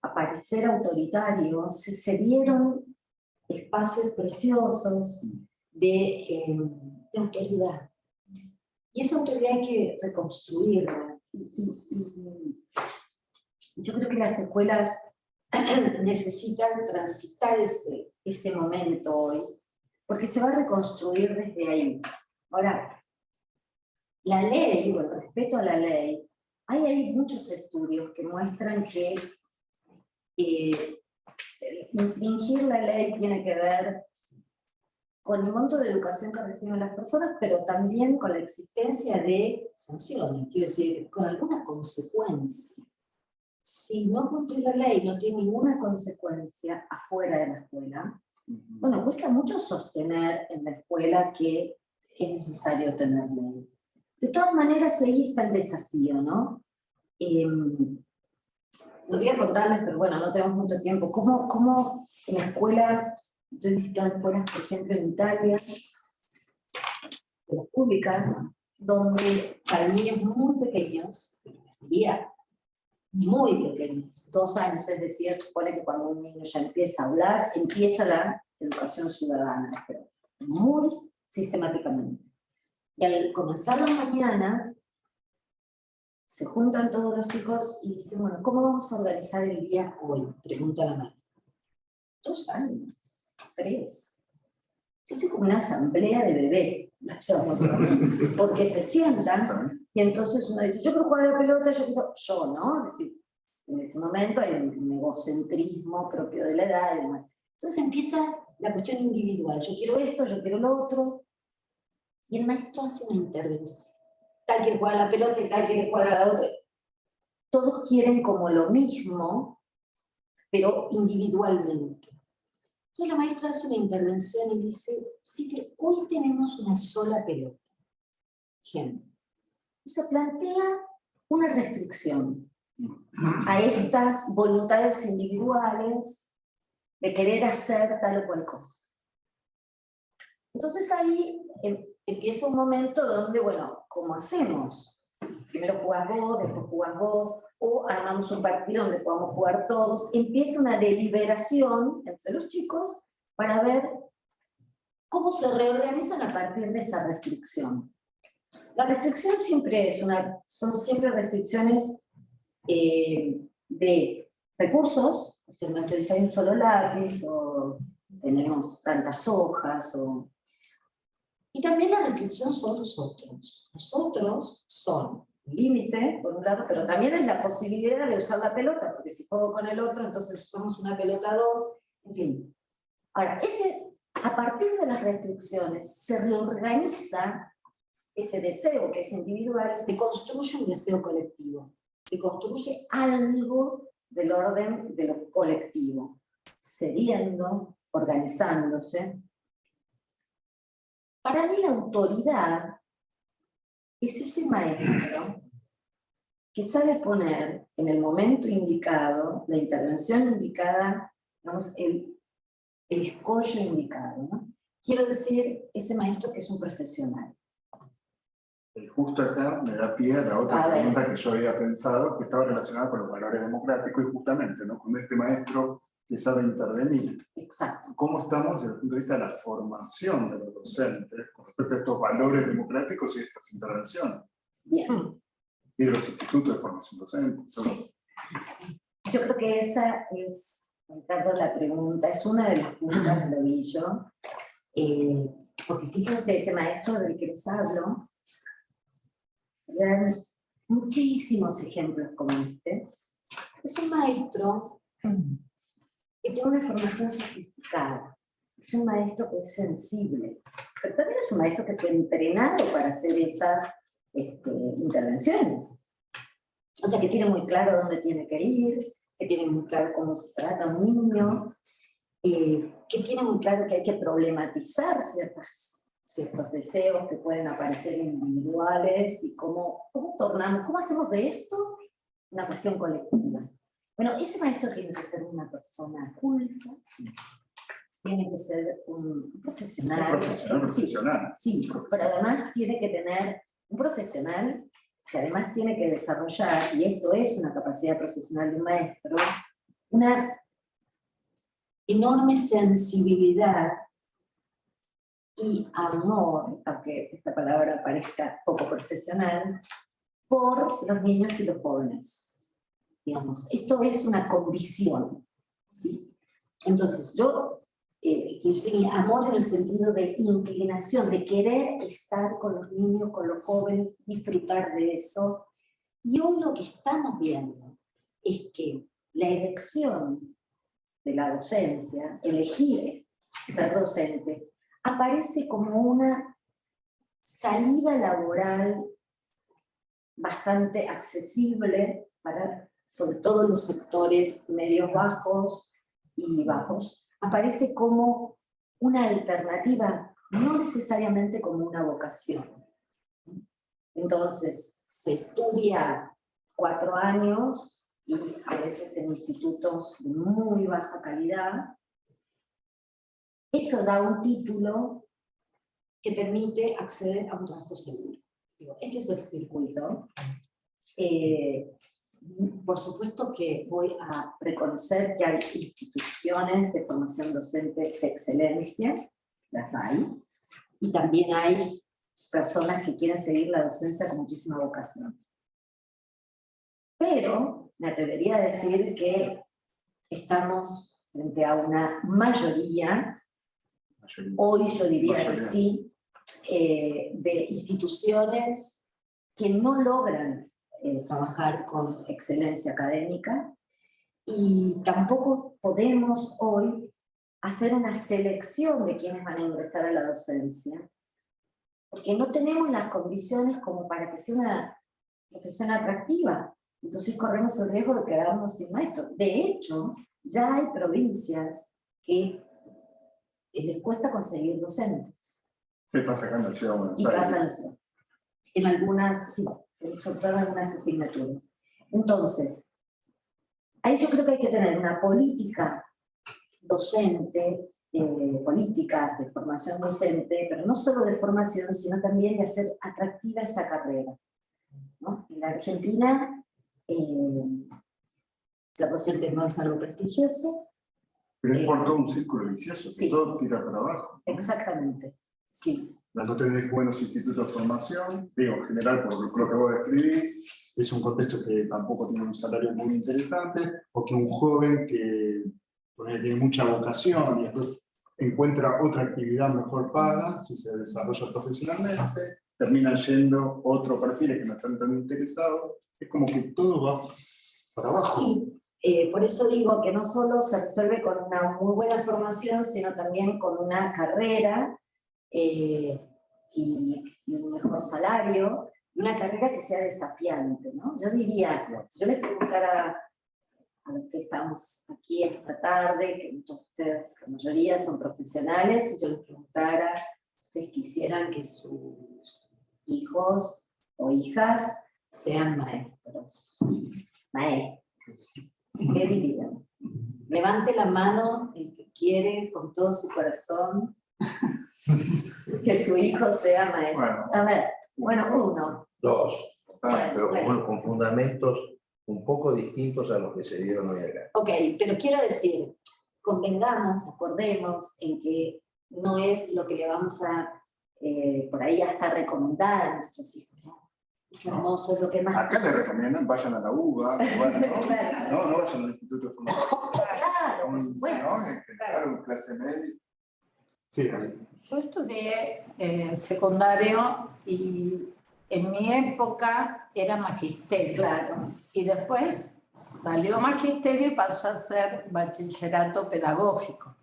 A: a parecer autoritario, se cedieron espacios preciosos de autoridad. Y esa autoridad hay que reconstruirla. Y yo creo que las escuelas necesitan transitar ese momento hoy, porque se va a reconstruir desde ahí. Ahora, la ley, o el respeto a la ley, hay muchos estudios que muestran que infringir la ley tiene que ver con el monto de educación que reciben las personas, pero también con la existencia de sanciones, quiero decir, con alguna consecuencia. Si no cumplir la ley no tiene ninguna consecuencia afuera de la escuela, bueno, cuesta mucho sostener en la escuela que es necesario tener ley. De todas maneras, ahí está el desafío, ¿no? Podría contarles, pero bueno, no tenemos mucho tiempo, cómo en escuelas, yo he visitado escuelas, por ejemplo, en Italia, las públicas, donde para niños muy pequeños, diría muy pequeños, 2 años, es decir, se supone que cuando un niño ya empieza a hablar, empieza la educación ciudadana, pero muy sistemáticamente. Y al comenzar las mañanas, se juntan todos los chicos y dicen, bueno, ¿cómo vamos a organizar el día hoy? Pregunta la maestra. 2 años, 3. Se hace como una asamblea de bebé, porque se sientan y entonces uno dice, yo quiero jugar a la pelota, yo, ¿no? Es decir, en ese momento hay un egocentrismo propio de la edad y demás. Entonces empieza la cuestión individual, yo quiero esto, yo quiero lo otro, y el maestro hace una intervención. Tal quiere jugar a la pelota y tal quiere jugar a la otra. Todos quieren como lo mismo, pero individualmente. Entonces la maestra hace una intervención y dice, sí, pero hoy tenemos una sola pelota. Ejemplo. Se plantea una restricción a estas voluntades individuales de querer hacer tal o cual cosa. Entonces ahí empieza un momento donde, bueno, ¿cómo hacemos? Primero jugás vos, después jugás vos, o armamos un partido donde podamos jugar todos. Empieza una deliberación entre los chicos para ver cómo se reorganizan a partir de esa restricción. La restricción siempre son siempre restricciones de recursos, o sea, no hay un solo lápiz, o tenemos tantas hojas, y también la restricción son los otros. Los otros son un límite, por un lado, pero también es la posibilidad de usar la pelota, porque si juego con el otro, entonces usamos una pelota 2, en fin. Ahora, a partir de las restricciones se reorganiza ese deseo que es individual, se construye un deseo colectivo, se construye algo del orden de lo colectivo, cediendo, organizándose. Para mí la autoridad es ese maestro que sabe poner en el momento indicado, la intervención indicada, digamos, el escollo indicado, ¿no? Quiero decir, ese maestro que es un profesional.
C: Justo acá me da pie a la otra pregunta que yo había pensado, que estaba relacionada con los valores democráticos y justamente, ¿no?, con este maestro que sabe intervenir.
A: Exacto.
C: ¿Cómo estamos desde el punto de vista de la formación de los docentes con respecto a estos valores democráticos y estas intervenciones?
A: Bien.
C: Y de los institutos de formación docente.
A: Sí. Yo creo que esa es, Ricardo, la pregunta, es una de las puntas del ovillo, porque fíjense, ese maestro del que les hablo, hay muchísimos ejemplos como este. Es un maestro que tiene una formación sofisticada, es un maestro que es sensible, pero también es un maestro que fue entrenado para hacer esas intervenciones. O sea, que tiene muy claro dónde tiene que ir, que tiene muy claro cómo se trata a un niño, que tiene muy claro que hay que problematizar ciertos deseos que pueden aparecer individuales y cómo hacemos de esto una cuestión colectiva. Bueno, ese maestro tiene que ser una persona culta, tiene que ser un profesional.
C: Profesional.
A: Sí, pero además tiene que tener un profesional que además tiene que desarrollar, y esto es una capacidad profesional de un maestro, una enorme sensibilidad y amor, aunque esta palabra parezca poco profesional, por los niños y los jóvenes. Digamos, esto es una condición, ¿sí? Entonces, yo amor en el sentido de inclinación, de querer estar con los niños, con los jóvenes, disfrutar de eso. Y hoy lo que estamos viendo es que la elección de la docencia, elegir ser docente, aparece como una salida laboral bastante accesible para sobre todo los sectores medios bajos y bajos. Aparece como una alternativa, no necesariamente como una vocación. Entonces, se estudia 4 años y a veces en institutos de muy baja calidad. Esto da un título que permite acceder a un trabajo seguro. Este es el circuito. Por supuesto que voy a reconocer que hay instituciones de formación docente de excelencia, las hay, y también hay personas que quieren seguir la docencia con muchísima vocación. Pero me atrevería a decir que estamos frente a una mayoría, hoy yo diría que sí, de instituciones que no logran trabajar con excelencia académica, y tampoco podemos hoy hacer una selección de quienes van a ingresar a la docencia, porque no tenemos las condiciones como para que sea una profesión atractiva. Entonces corremos el riesgo de quedarnos sin maestros. De hecho, ya hay provincias que les cuesta conseguir docentes.
C: Sí, pasa acá en la ciudad de Buenos
A: Y
C: Aires.
A: pasa eso. En algunas, sí, sobre todo en algunas asignaturas. Entonces, ahí yo creo que hay que tener una política docente, política de formación docente, pero no solo de formación, sino también de hacer atractiva esa carrera, ¿no? En la Argentina, ser docente no es algo prestigioso.
C: Pero es por todo un círculo vicioso, que
A: Sí.
C: todo tira para abajo, ¿no?
A: Exactamente, sí.
C: No tenés buenos institutos de formación, digo, en general, por lo que vos describís, es un contexto que tampoco tiene un salario muy interesante, o que un joven que tiene mucha vocación y después encuentra otra actividad mejor paga, si se desarrolla profesionalmente, terminan yendo otros perfiles que no están tan interesados, es como que todo va para abajo.
A: Sí, por eso digo que no solo se resuelve con una muy buena formación, sino también con una carrera y un mejor salario, y una carrera que sea desafiante, ¿no? Yo diría, si yo les preguntara a los que estamos aquí esta tarde, que muchos de ustedes, la mayoría son profesionales, si yo les preguntara, ustedes quisieran que sus hijos o hijas sean maestros. ¿Qué dirían? Levante la mano el que quiere con todo su corazón que su hijo sea maestro.
C: Bueno.
A: A ver, bueno, uno.
D: Dos, pero
A: Bueno.
D: con fundamentos un poco distintos a los que se dieron hoy acá.
A: Ok, pero quiero decir, convengamos, acordemos en que no es lo que le vamos a, por ahí hasta recomendar a nuestros hijos, ¿no? Es hermoso, es lo que más...
C: Acá le recomiendan, vayan a la UBA, bueno,
A: Claro.
C: no vayan al Instituto de Formación.
A: Claro, por supuesto.
C: ¿No? En general, un clase media. Sí, ahí.
E: Yo estudié secundario y en mi época era magisterio.
A: Claro.
E: Y después salió magisterio y pasó a ser bachillerato pedagógico.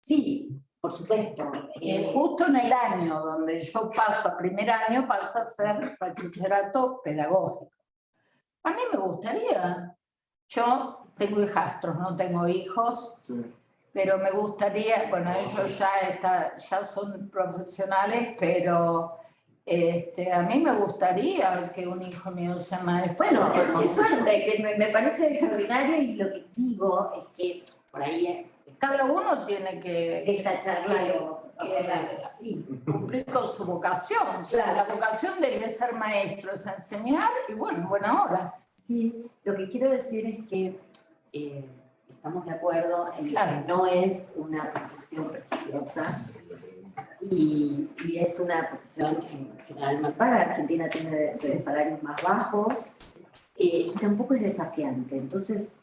A: Sí, por supuesto.
E: Justo en el año donde yo paso a primer año pasa a ser bachillerato pedagógico. A mí me gustaría. Yo tengo hijastros, no tengo hijos.
C: Sí.
E: Pero me gustaría, bueno, ellos ya son profesionales, pero a mí me gustaría que un hijo mío sea maestro.
A: Bueno, qué suerte, que me parece extraordinario, y lo que digo es que por ahí
E: cada uno tiene que
A: esta charla
E: sí, cumplir con su vocación. O sea, la vocación debe ser maestro, es enseñar y bueno, buena hora.
A: Sí, lo que quiero decir es que estamos de acuerdo en
E: Claro.
A: que no es una profesión prestigiosa y es una profesión en general mal paga. Argentina tiene salarios más bajos y tampoco es desafiante. Entonces,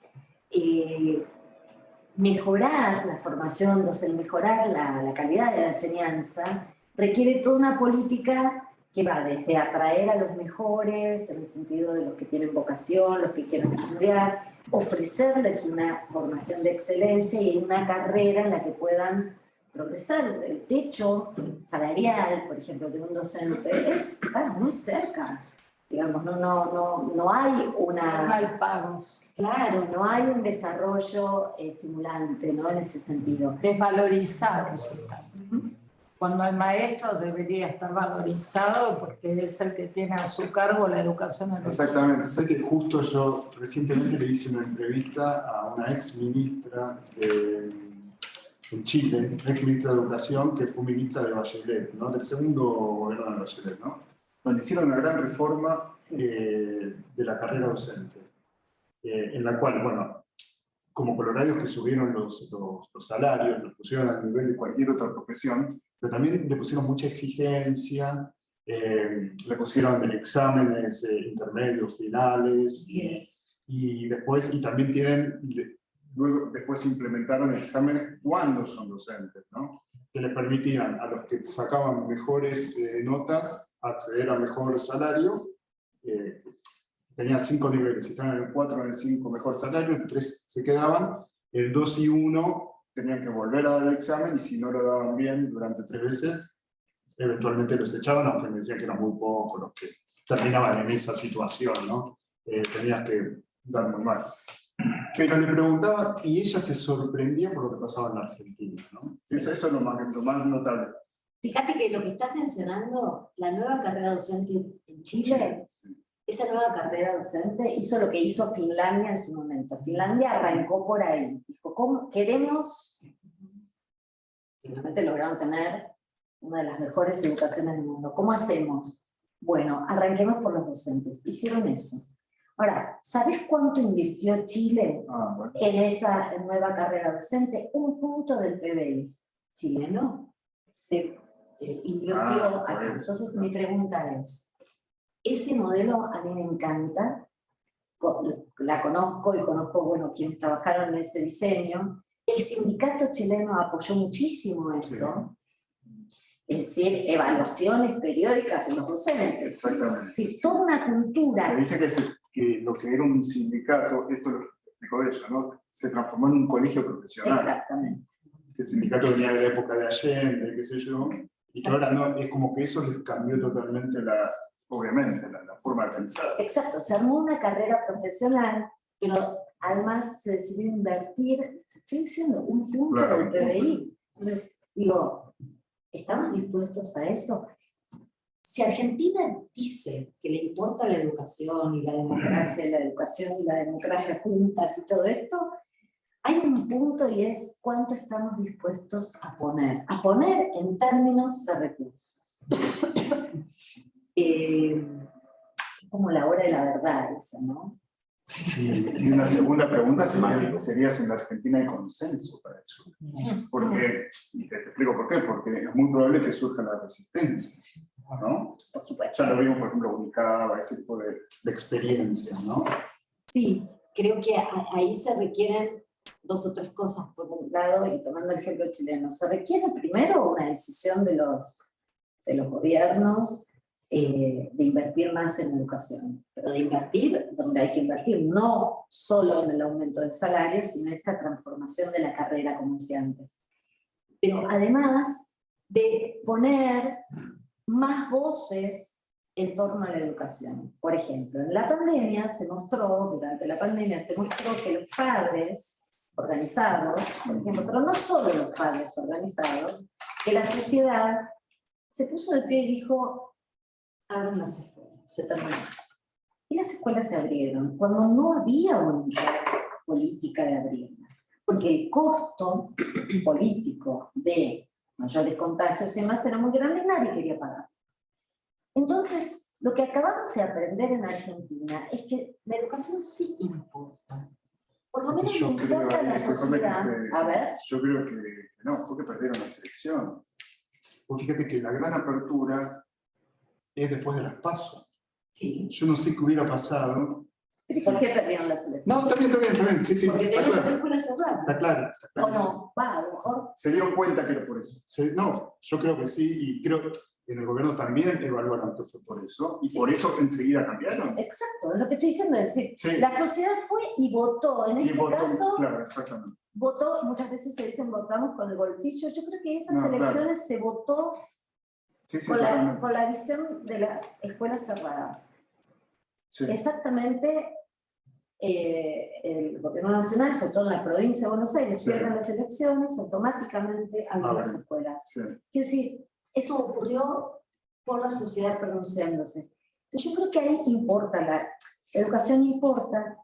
A: mejorar la formación docente, mejorar la calidad de la enseñanza, requiere toda una política que va desde atraer a los mejores, en el sentido de los que tienen vocación, los que quieren estudiar, ofrecerles una formación de excelencia y una carrera en la que puedan progresar. El techo salarial, por ejemplo, de un docente está muy cerca. Digamos, no hay una...
E: Mal pagos.
A: Claro, no hay un desarrollo estimulante, ¿no? En ese sentido.
E: Desvalorizados están. cuando el maestro debería estar valorizado porque es el que tiene a su cargo la educación en los
C: Exactamente. Sé que justo yo recientemente le hice una entrevista a una ex ministra en Chile, ex ministra de Educación, que fue ministra de Bachelet, ¿no? Del segundo gobierno de Bachelet, ¿no? Donde hicieron una gran reforma de la carrera docente, en la cual, bueno, como colorarios que subieron los salarios, los pusieron al nivel de cualquier otra profesión, pero también le pusieron mucha exigencia, le pusieron exámenes intermedios, finales, y después, y también luego después implementaron exámenes cuando son docentes, ¿no? Que les permitían a los que sacaban mejores notas acceder a mejor salario. Tenían 5 niveles, si estaban en el 4 o en el 5 mejor salario, el 3 se quedaban, el 2 y 1 tenían que volver a dar el examen y si no lo daban bien durante 3 veces, eventualmente los echaban, aunque me decían que eran muy pocos los que terminaban en esa situación, ¿no? Tenías que dar muy mal. Pero le preguntaba y ella se sorprendía por lo que pasaba en la Argentina, ¿no?
A: Sí.
C: Eso es lo más notable.
A: Fíjate que lo que estás mencionando, la nueva carrera docente en Chile, esa nueva carrera docente hizo lo que hizo Finlandia en su momento. Finlandia arrancó por ahí. Dijo, ¿cómo queremos? Finalmente lograron tener una de las mejores educaciones del mundo. ¿Cómo hacemos? Bueno, arranquemos por los docentes. Hicieron eso. Ahora, ¿sabes cuánto invirtió Chile
C: Bueno.
A: en esa nueva carrera docente? 1 punto del PBI chileno se invirtió acá. Entonces mi pregunta es, ese modelo a mí me encanta, la conozco y conozco, bueno, quienes trabajaron en ese diseño. El sindicato chileno apoyó muchísimo eso. Es decir, evaluaciones periódicas de los docentes.
C: Exactamente.
A: Sí, toda una cultura.
C: Me dice que lo que era un sindicato, esto lo explicó ella, ¿no? Se transformó en un colegio profesional.
A: Exactamente.
C: Que el sindicato venía de la época de Allende, qué sé yo, y que ahora no, es como que eso les cambió totalmente obviamente, la forma de pensar.
A: Exacto, se armó una carrera profesional, pero además se decidió invertir, estoy diciendo, 1 punto
C: Claro.
A: del PBI. Entonces, digo, ¿estamos dispuestos a eso? Si Argentina dice que le importa la educación y la educación y la democracia juntas y todo esto, hay un punto y es cuánto estamos dispuestos a poner en términos de recursos. Es como la hora de la verdad esa, ¿no?
C: Y una segunda pregunta sería si en la Argentina hay consenso para eso. Porque, y te explico por qué, porque es muy probable que surja la resistencia, ¿no?
A: Por supuesto.
C: Ya lo vimos, por ejemplo, Unicaba, ese tipo de experiencias, ¿no?
A: Sí, creo que ahí se requieren 2 o 3 cosas. Por un lado, y tomando el ejemplo chileno, se requiere primero una decisión de los gobiernos de invertir más en educación, pero de invertir donde hay que invertir, no solo en el aumento del salario, sino en esta transformación de la carrera, como decía antes. Pero además de poner más voces en torno a la educación. Por ejemplo, en la pandemia durante la pandemia se mostró que los padres organizados, por ejemplo, pero no solo los padres organizados, que la sociedad se puso de pie y dijo, abran las escuelas, se terminó. Y las escuelas se abrieron cuando no había una política de abrirlas, porque el costo político de mayores contagios y demás era muy grande y nadie quería pagar. Entonces, lo que acabamos de aprender en Argentina es que la educación sí importa. Por lo menos le importa a la sociedad. A ver.
C: Yo creo que no, fue que perdieron las elecciones. Pues fíjate que la gran apertura es después de las PASO.
A: Sí.
C: Yo no sé qué hubiera pasado.
A: ¿Por qué perdieron las elecciones?
C: No, está bien, sí,
A: porque
C: está
A: tenían las
C: claro.
A: escuelas cerradas.
C: Está claro.
A: O no, a lo mejor.
C: Se dieron cuenta que era por eso. No, yo creo que sí, y creo que en el gobierno también evaluaron que fue por eso, y por eso enseguida cambiaron.
A: Exacto, es lo que estoy diciendo, es decir,
C: Sí.
A: la sociedad fue y votó, en este caso,
C: claro, exactamente.
A: votó, muchas veces se dicen votamos con el bolsillo, yo creo que esas
C: No, claro.
A: elecciones se votó
C: Sí, sí,
A: con la visión de las escuelas cerradas.
C: sí.
A: Exactamente, el gobierno nacional, sobre todo en la provincia de Buenos Aires,
C: Sí.
A: pierden las elecciones, automáticamente abren las
C: bueno.
A: escuelas.
C: Sí.
A: Quiero decir, eso ocurrió por la sociedad pronunciándose. Entonces yo creo que ahí importa, la educación importa,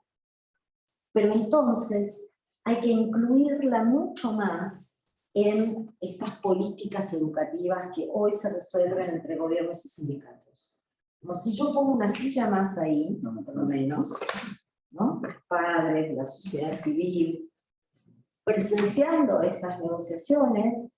A: pero entonces hay que incluirla mucho más en estas políticas educativas que hoy se resuelven entre gobiernos y sindicatos. Como si yo pongo una silla más ahí, no, por lo menos, ¿no? Los padres, la sociedad civil, presenciando estas negociaciones.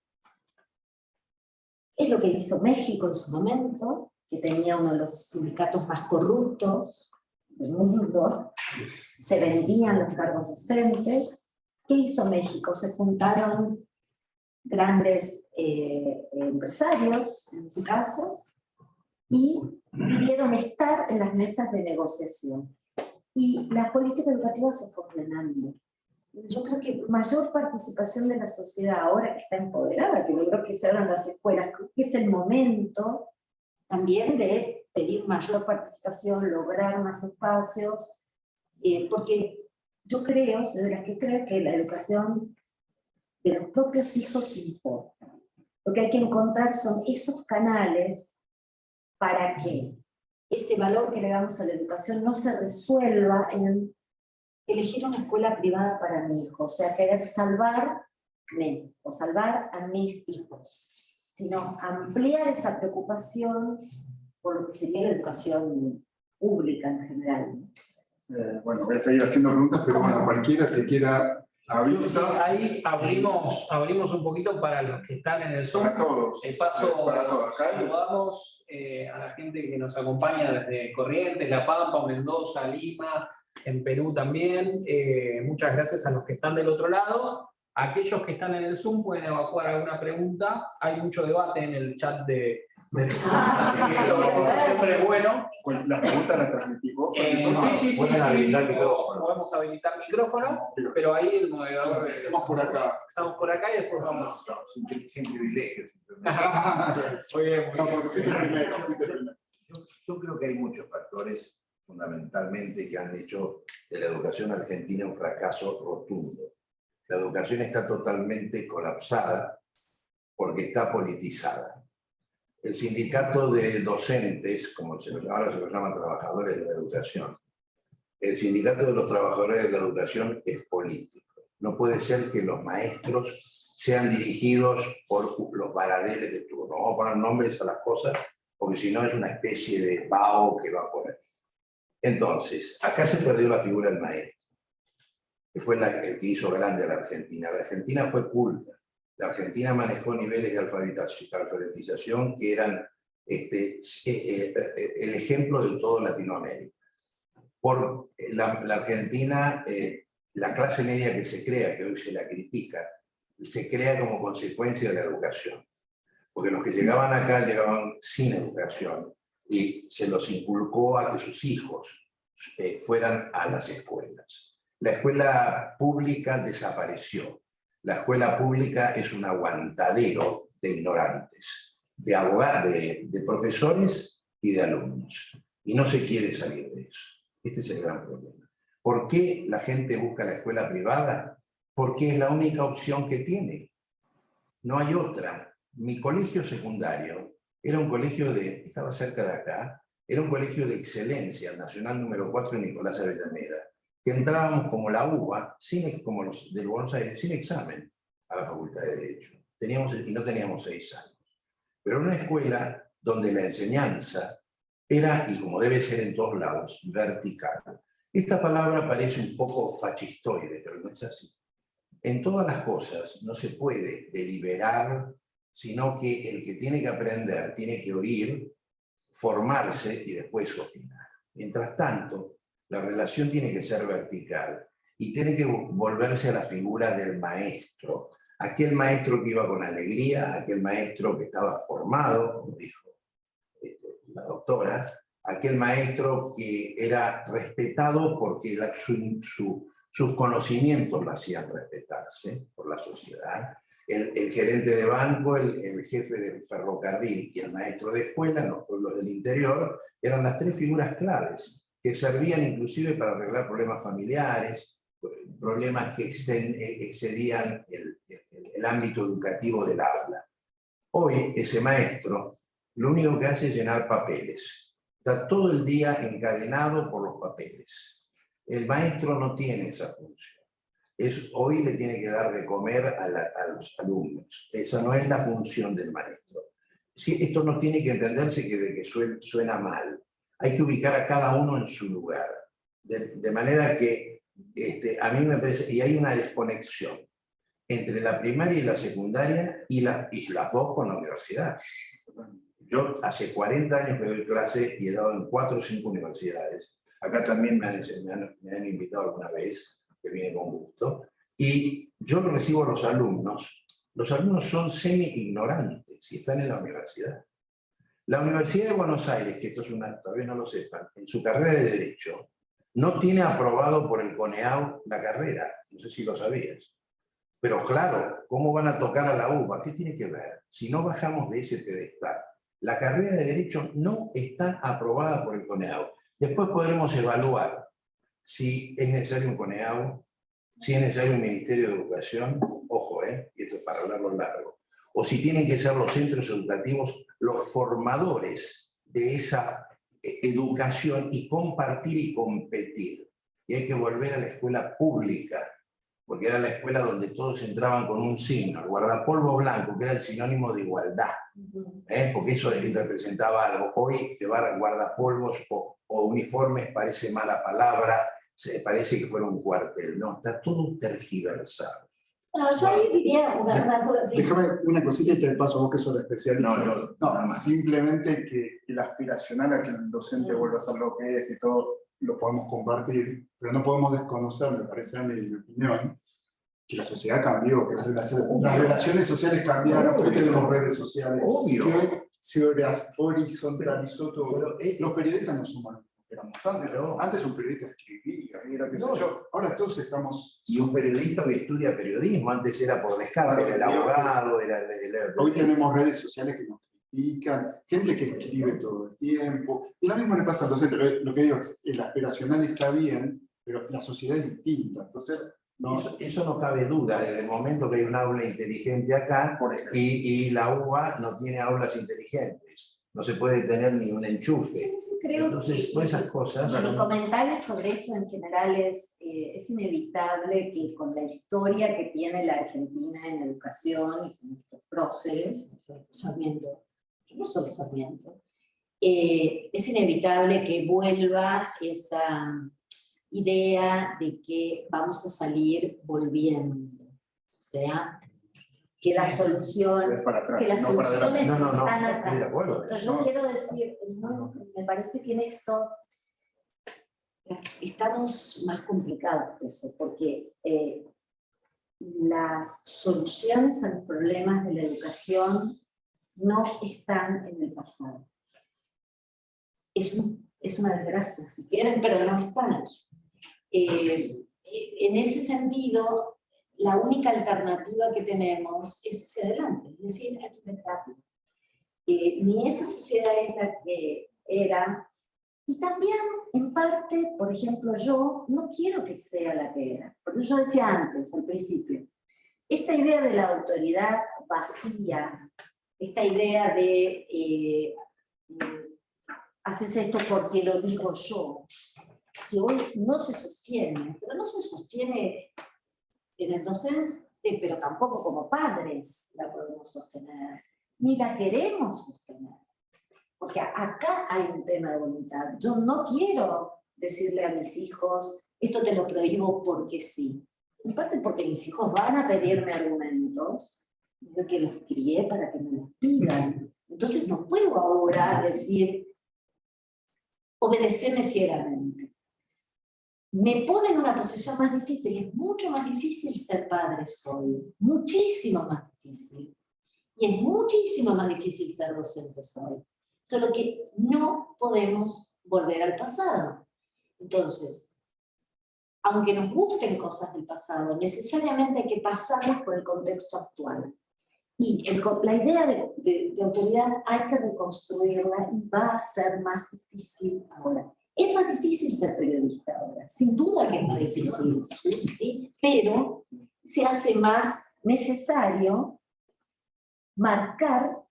A: Es lo que hizo México en su momento, que tenía uno de los sindicatos más corruptos del mundo, se vendían los cargos docentes. ¿Qué hizo México? Se juntaron grandes empresarios, en su caso, y pidieron estar en las mesas de negociación. Y la política educativa se fue ordenando. Yo creo que mayor participación de la sociedad, ahora que está empoderada, que logró que se abran las escuelas, creo que es el momento también de pedir mayor participación, lograr más espacios, porque yo creo, soy de las que creo que la educación de los propios hijos importa. Lo que hay que encontrar son esos canales para que ese valor que le damos a la educación no se resuelva en elegir una escuela privada para mi hijo, o sea, querer salvarme o salvar a mis hijos, sino ampliar esa preocupación por lo que sería la educación pública en general.
C: Bueno, voy a seguir haciendo preguntas, pero bueno, cualquiera que quiera avisa.
B: Ahí abrimos un poquito para los que están en el Zoom.
C: Para todos.
B: Paso,
C: Para todos.
B: saludamos a la gente que nos acompaña desde Corrientes, La Pampa, Mendoza, Lima, en Perú también. Muchas gracias a los que están del otro lado. Aquellos que están en el Zoom pueden evacuar alguna pregunta. Hay mucho debate en el chat del Zoom, así que eso siempre es bueno.
C: Las preguntas las transmitimos.
B: Sí,
D: pueden habilitar micrófono.
B: podemos habilitar micrófono, pero ahí el moderador...
C: Empecemos por acá.
B: Empezamos por acá y después vamos...
D: Sin privilegios.
B: Muy bien, muy
C: No,
B: bien.
C: porque fuiste primero.
D: Yo creo que hay muchos factores fundamentalmente que han hecho de la educación argentina un fracaso rotundo. La educación está totalmente colapsada porque está politizada. El sindicato de docentes, como ahora se lo llaman trabajadores de la educación, el sindicato de los trabajadores de la educación es político. No puede ser que los maestros sean dirigidos por los varaderes de turno. Vamos a poner nombres a las cosas, porque si no es una especie de vaho que va por ahí. Entonces, acá se perdió la figura del maestro, que fue el que hizo grande a la Argentina. La Argentina fue culta. La Argentina manejó niveles de alfabetización que eran el ejemplo de todo Latinoamérica. Por la Argentina, la clase media que se crea, que hoy se la critica, se crea como consecuencia de la educación. Porque los que llegaban acá llegaban sin educación y se los inculcó a que sus hijos fueran a las escuelas. La escuela pública desapareció. La escuela pública es un aguantadero de ignorantes, de abogados, de profesores y de alumnos. Y no se quiere salir de eso. Este es el gran problema. ¿Por qué la gente busca la escuela privada? Porque es la única opción que tiene. No hay otra. Mi colegio secundario era un colegio estaba cerca de acá, era un colegio de excelencia, el Nacional número 4 de Nicolás Avellaneda, que entrábamos como la UBA, como los del Buenos Aires, sin examen a la Facultad de Derecho. Y no teníamos 6 años. Pero era una escuela donde la enseñanza era, y como debe ser en todos lados, vertical. Esta palabra parece un poco fascistoide, pero no es así. En todas las cosas no se puede deliberar, sino que el que tiene que aprender tiene que oír, formarse y después opinar. Mientras tanto, la relación tiene que ser vertical y tiene que volverse a la figura del maestro. Aquel maestro que iba con alegría, aquel maestro que estaba formado, como dijo la doctora, aquel maestro que era respetado porque sus conocimientos lo hacían respetarse por la sociedad. El gerente de banco, el jefe del ferrocarril y el maestro de escuela en los pueblos del interior eran las 3 figuras claves que servían inclusive para arreglar problemas familiares, problemas que excedían el ámbito educativo del aula. Hoy ese maestro lo único que hace es llenar papeles. Está todo el día encadenado por los papeles. El maestro no tiene esa función. Hoy le tiene que dar de comer a los alumnos. Esa no es la función del maestro. Sí, esto no tiene que entenderse de que suena mal. Hay que ubicar a cada uno en su lugar. De manera que a mí me parece, y hay una desconexión entre la primaria y la secundaria y las dos con la universidad. Yo hace 40 años que doy clase y he dado en 4 o 5 universidades. Acá también me han invitado alguna vez, que viene con gusto. Y yo recibo a los alumnos. Los alumnos son semi-ignorantes y están en la universidad. La Universidad de Buenos Aires, que esto es tal vez no lo sepan, en su carrera de Derecho, no tiene aprobado por el CONEAU la carrera. No sé si lo sabías. Pero claro, ¿cómo van a tocar a la UBA? ¿Qué tiene que ver? Si no bajamos de ese pedestal. La carrera de Derecho no está aprobada por el CONEAU. Después podremos evaluar si es necesario un CONEAU, si es necesario un Ministerio de Educación, ojo, y esto es para hablarlo largo, o si tienen que ser los centros educativos los formadores de esa educación y compartir y competir. Y hay que volver a la escuela pública, porque era la escuela donde todos entraban con un signo, el guardapolvo blanco, que era el sinónimo de igualdad, porque eso representaba algo. Hoy llevar guardapolvos o uniformes parece mala palabra, parece que fuera un cuartel, no, está todo tergiversado.
A: Bueno, yo ahí diría una sola... Sí.
C: Déjame una cosita y te paso a vos que sos especialista.
D: No,
C: simplemente que el aspiracional a que el docente vuelva a ser lo que es y todo, lo podemos compartir, pero no podemos desconocer, me parece a mí, en mi opinión, que la sociedad cambió, que las relaciones sociales cambiaron, que tenemos redes sociales,
D: obvio,
C: que hoy se horizontalizó todo. Los periodistas no son malos. Antes un periodista escribía, era qué sé yo. Ahora todos estamos...
D: Y un periodista que estudia periodismo, antes era por descarte, era el abogado, era el...
C: Hoy tenemos redes sociales que nos critican, gente que escribe todo el tiempo. Y lo mismo le pasa al docente, lo que digo es, el aspiracional está bien, pero la sociedad es distinta. Entonces,
D: eso no cabe duda, desde el momento que hay un aula inteligente acá, y la UBA no tiene aulas inteligentes. No se puede tener ni un enchufe.
A: Sí, creo.
D: Entonces, todas esas cosas...
A: Mi comentario sobre esto en general es inevitable que con la historia que tiene la Argentina en educación y con estos próceres, Sarmiento, yo no soy Sarmiento, es inevitable que vuelva esa idea de que vamos a salir volviendo. O sea, que la solución
C: es para atrás,
A: que las soluciones
D: no,
A: están atrás.
D: de acuerdo.
A: Pero yo quiero decir, me parece que en esto estamos más complicados que eso, porque las soluciones a los problemas de la educación no están en el pasado. Es una desgracia, si quieren, pero no están. En ese sentido, la única alternativa que tenemos es hacia adelante, es decir, hay que inventarlo. Ni esa sociedad es la que era, y también, en parte, por ejemplo, yo no quiero que sea la que era, porque yo decía antes, al principio, esta idea de la autoridad vacía, esta idea de haces esto porque lo digo yo, que hoy no se sostiene, pero no se sostiene en el docente, pero tampoco como padres la podemos sostener, ni la queremos sostener. Porque acá hay un tema de voluntad. Yo no quiero decirle a mis hijos, esto te lo prohíbo porque sí. En parte porque mis hijos van a pedirme argumentos, yo que los crié para que me los pidan. Entonces no puedo ahora decir, obedeceme ciegamente. Me pone en una posición más difícil, es mucho más difícil ser padre hoy, muchísimo más difícil. Y es muchísimo más difícil ser docente hoy. Solo que no podemos volver al pasado. Entonces, aunque nos gusten cosas del pasado, necesariamente hay que pasarlas por el contexto actual. Y la idea de autoridad hay que reconstruirla y va a ser más difícil ahora. Es más difícil ser periodista ahora, sin duda que es más difícil, ¿sí? Pero se hace más necesario marcar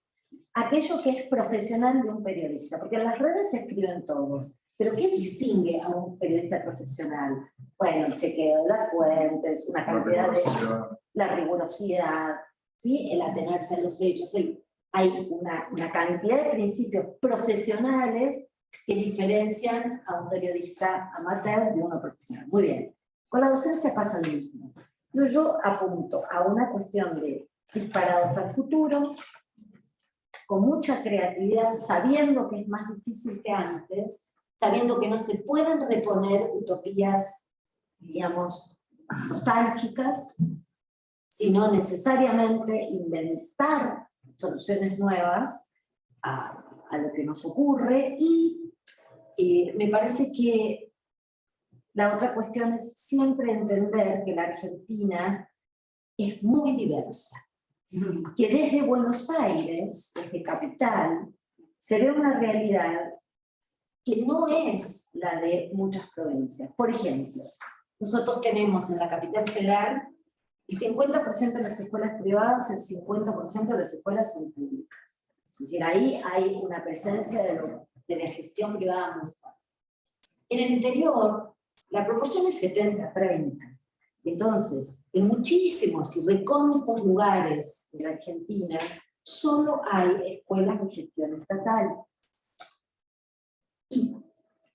A: aquello que es profesional de un periodista, porque en las redes se escriben todos, pero ¿qué distingue a un periodista profesional? Bueno, el chequeo de las fuentes, una cantidad de... la rigurosidad, ¿sí? El atenerse a los hechos, hay una cantidad de principios profesionales que diferencian a un periodista amateur de uno profesional. Muy bien, con la docencia pasa lo mismo. Yo apunto a una cuestión de disparados al futuro, con mucha creatividad, sabiendo que es más difícil que antes, sabiendo que no se pueden reponer utopías, digamos, nostálgicas, sino necesariamente inventar soluciones nuevas a lo que nos ocurre. Y me parece que la otra cuestión es siempre entender que la Argentina es muy diversa, que desde Buenos Aires, desde Capital, se ve una realidad que no es la de muchas provincias. Por ejemplo, nosotros tenemos en la Capital Federal el 50% de las escuelas privadas, el 50% de las escuelas son públicas. Es decir, ahí hay una presencia de la gestión privada muy fuerte. En el interior, la proporción es 70-30. Entonces, en muchísimos y recónditos lugares de la Argentina, solo hay escuelas de gestión estatal. Y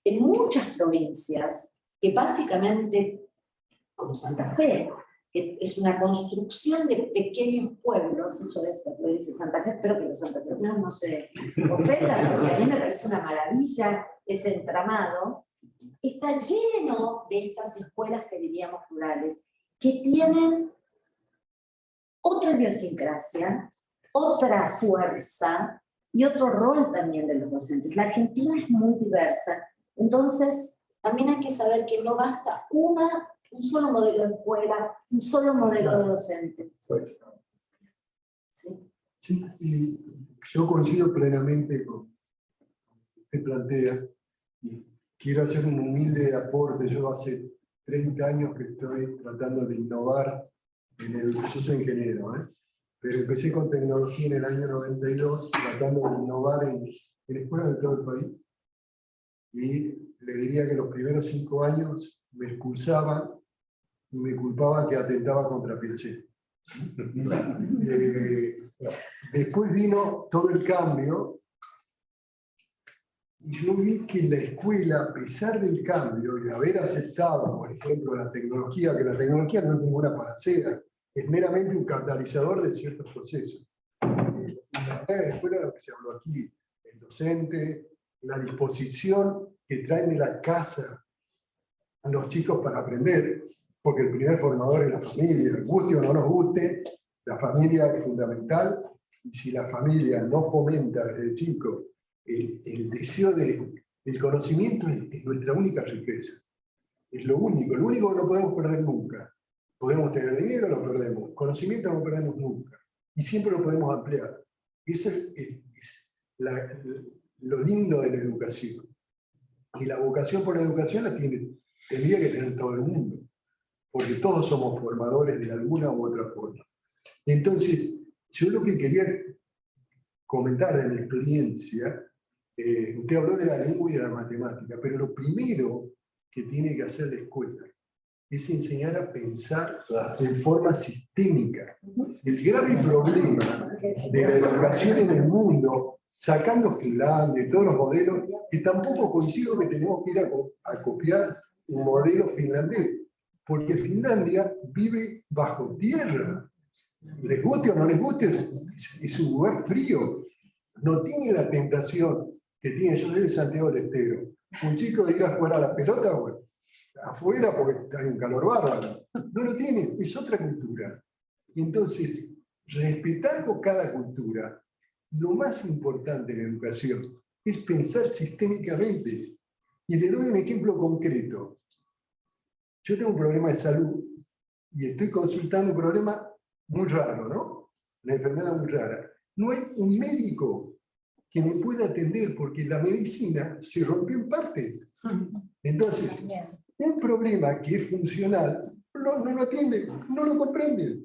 A: en muchas provincias, que básicamente, como Santa Fe, que es una construcción de pequeños pueblos, eso es lo que dice Santa Fe, espero que los santafesinos no se ofendan, porque a mí me parece una maravilla ese entramado, está lleno de estas escuelas que diríamos rurales, que tienen otra idiosincrasia, otra fuerza y otro rol también de los docentes. La Argentina es muy diversa, entonces también hay que saber que no basta un solo modelo de escuela, un solo modelo de docente.
F: ¿Sí? Sí, y yo coincido plenamente con lo que usted plantea, y quiero hacer un humilde aporte. Yo hace 30 años que estoy tratando de innovar en educación. Yo soy ingeniero, pero empecé con tecnología en el año 92, tratando de innovar en escuelas de todo el país. Y le diría que los primeros 5 años me expulsaban y me culpaban que atentaba contra Piaget. Después vino todo el cambio, y yo vi que la escuela, a pesar del cambio y de haber aceptado, por ejemplo, la tecnología, que la tecnología no es ninguna panacea, es meramente un catalizador de ciertos procesos. La escuela, lo que se habló aquí, el docente, la disposición que traen de la casa a los chicos para aprender, porque el primer formador es la familia, guste o no nos guste, la familia es fundamental, y si la familia no fomenta desde chico el deseo del conocimiento, es nuestra única riqueza. Es lo único que no podemos perder nunca. Podemos tener dinero, lo perdemos. Conocimiento no perdemos nunca. Y siempre lo podemos ampliar. Eso es lo lindo de la educación. Y la vocación por la educación tendría que tener todo el mundo, porque todos somos formadores de alguna u otra forma. Entonces, yo lo que quería comentar de mi experiencia, usted habló de la lengua y de la matemática, pero lo primero que tiene que hacer la escuela es enseñar a pensar en forma sistémica. El grave problema de la educación en el mundo, sacando Finlandia y todos los modelos, que tampoco coincido que tenemos que ir a copiar un modelo finlandés, porque Finlandia vive bajo tierra. Les guste o no les guste, es un lugar frío. No tiene la tentación que tiene. Yo soy de Santiago del Estero. Un chico de ir a jugar a la pelota, bueno, afuera porque hay un calor bárbaro. No lo tiene, es otra cultura. Entonces, respetando cada cultura, lo más importante en la educación es pensar sistémicamente. Y le doy un ejemplo concreto. Yo tengo un problema de salud y estoy consultando un problema muy raro, ¿no? Una enfermedad muy rara. No hay un médico que me pueda atender porque la medicina se rompió en partes. Entonces, un problema que es funcional no lo atiende, no lo comprende.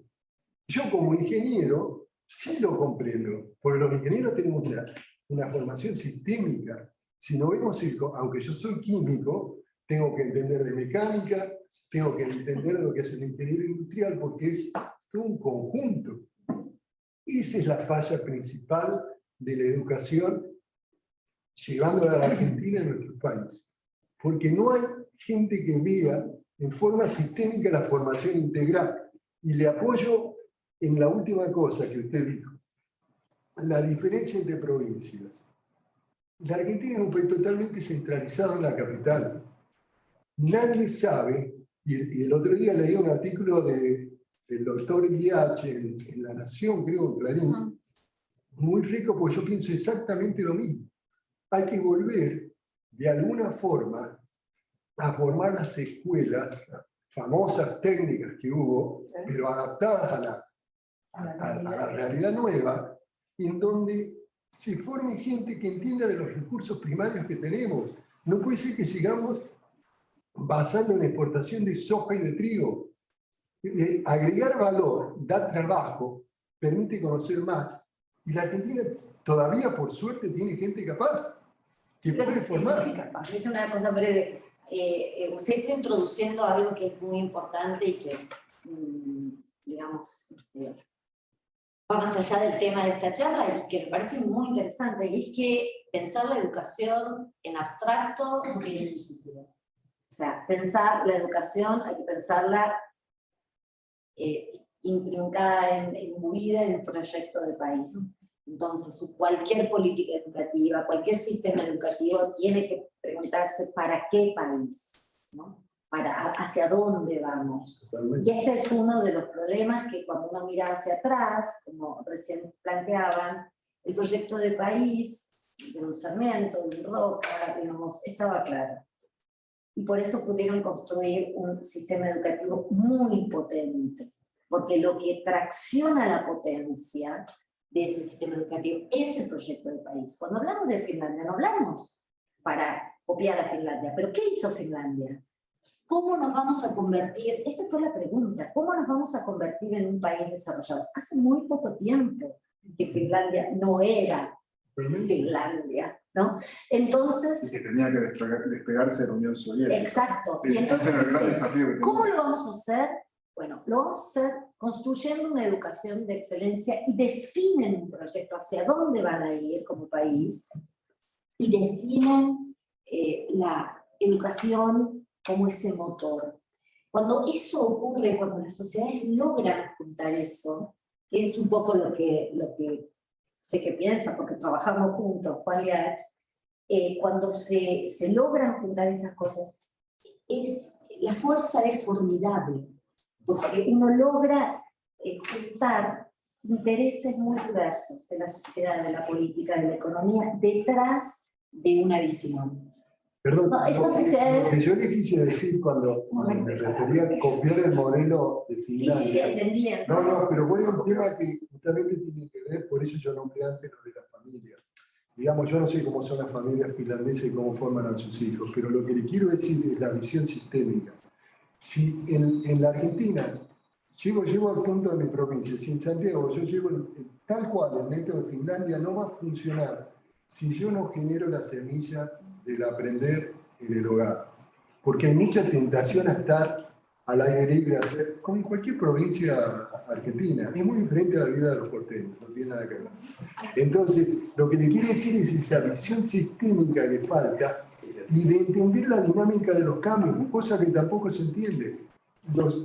F: Yo como ingeniero Sí lo comprendo, porque los ingenieros tenemos una formación sistémica. Si no vemos, aunque yo soy químico, tengo que entender de mecánica, tengo que entender lo que es el ingeniero industrial, porque es todo un conjunto. Esa es la falla principal de la educación, llevándola a la Argentina, en nuestro país. Porque no hay gente que vea en forma sistémica la formación integral. Y le apoyo en la última cosa que usted dijo, la diferencia entre provincias. La Argentina es un país totalmente centralizado en la capital. Nadie sabe, y el otro día leí un artículo del doctor Iliach en La Nación, creo, en Clarín, muy rico, porque yo pienso exactamente lo mismo. Hay que volver, de alguna forma, a formar las escuelas, famosas técnicas que hubo, pero adaptadas a la realidad nueva, en donde se forme gente que entienda de los recursos primarios que tenemos. No puede ser que sigamos basando en la exportación de soja y de trigo. Agregar valor da trabajo, permite conocer más, y la Argentina todavía, por suerte, tiene gente capaz, que puede formar.
A: Es una cosa breve. Usted está introduciendo algo que es muy importante y que, digamos, va más allá del tema de esta charla y que me parece muy interesante, y es que pensar la educación en abstracto no tiene un sentido. O sea, pensar la educación hay que pensarla intrincada, imbuida en un proyecto de país. Entonces, cualquier política educativa, cualquier sistema educativo tiene que preguntarse ¿para qué país? ¿No? ¿Hacia dónde vamos? Y este es uno de los problemas que cuando uno mira hacia atrás, como recién planteaban, el proyecto de país de un Sarmiento, de un Roca, digamos, estaba claro. Y por eso pudieron construir un sistema educativo muy potente, porque lo que tracciona la potencia de ese sistema educativo es el proyecto de país. Cuando hablamos de Finlandia, no hablamos para copiar a Finlandia, pero ¿qué hizo Finlandia? ¿Cómo nos vamos a convertir? Esta fue la pregunta, ¿cómo nos vamos a convertir en un país desarrollado? Hace muy poco tiempo que Finlandia no era Finlandia, ¿no? Entonces...
C: Y que tenía que despegarse de la Unión Soviética.
A: Exacto. Y entonces,
C: el gran desafío que
A: ¿cómo lo vamos a hacer? Bueno, lo vamos a hacer construyendo una educación de excelencia y definen un proyecto hacia dónde van a ir como país y definen la educación como ese motor. Cuando eso ocurre, cuando las sociedades logran juntar eso, que es un poco lo que sé que piensa, porque trabajamos juntos, Juan y Ach, cuando se logran juntar esas cosas, la fuerza es formidable, porque uno logra juntar intereses muy diversos de la sociedad, de la política, de la economía, detrás de una visión.
F: Perdón,
A: No,
F: lo que yo le quise decir cuando me refería a copiar el modelo de Finlandia.
A: Sí, entendí.
F: No, pero bueno, es un tema que justamente tiene que ver, por eso yo nombré antes lo de la familia. Digamos, yo no sé cómo son las familias finlandesas y cómo forman a sus hijos, pero lo que le quiero decir es la visión sistémica. Si en la Argentina llego al punto de mi provincia, si en Santiago yo llego tal cual, el método de Finlandia no va a funcionar si yo no genero las semillas del aprender en el hogar. Porque hay mucha tentación a estar al aire libre, a hacer, como en cualquier provincia argentina. Es muy diferente a la vida de los porteños, no tiene nada que ver. Entonces, lo que le quiero decir es esa visión sistémica que falta y de entender la dinámica de los cambios, cosa que tampoco se entiende.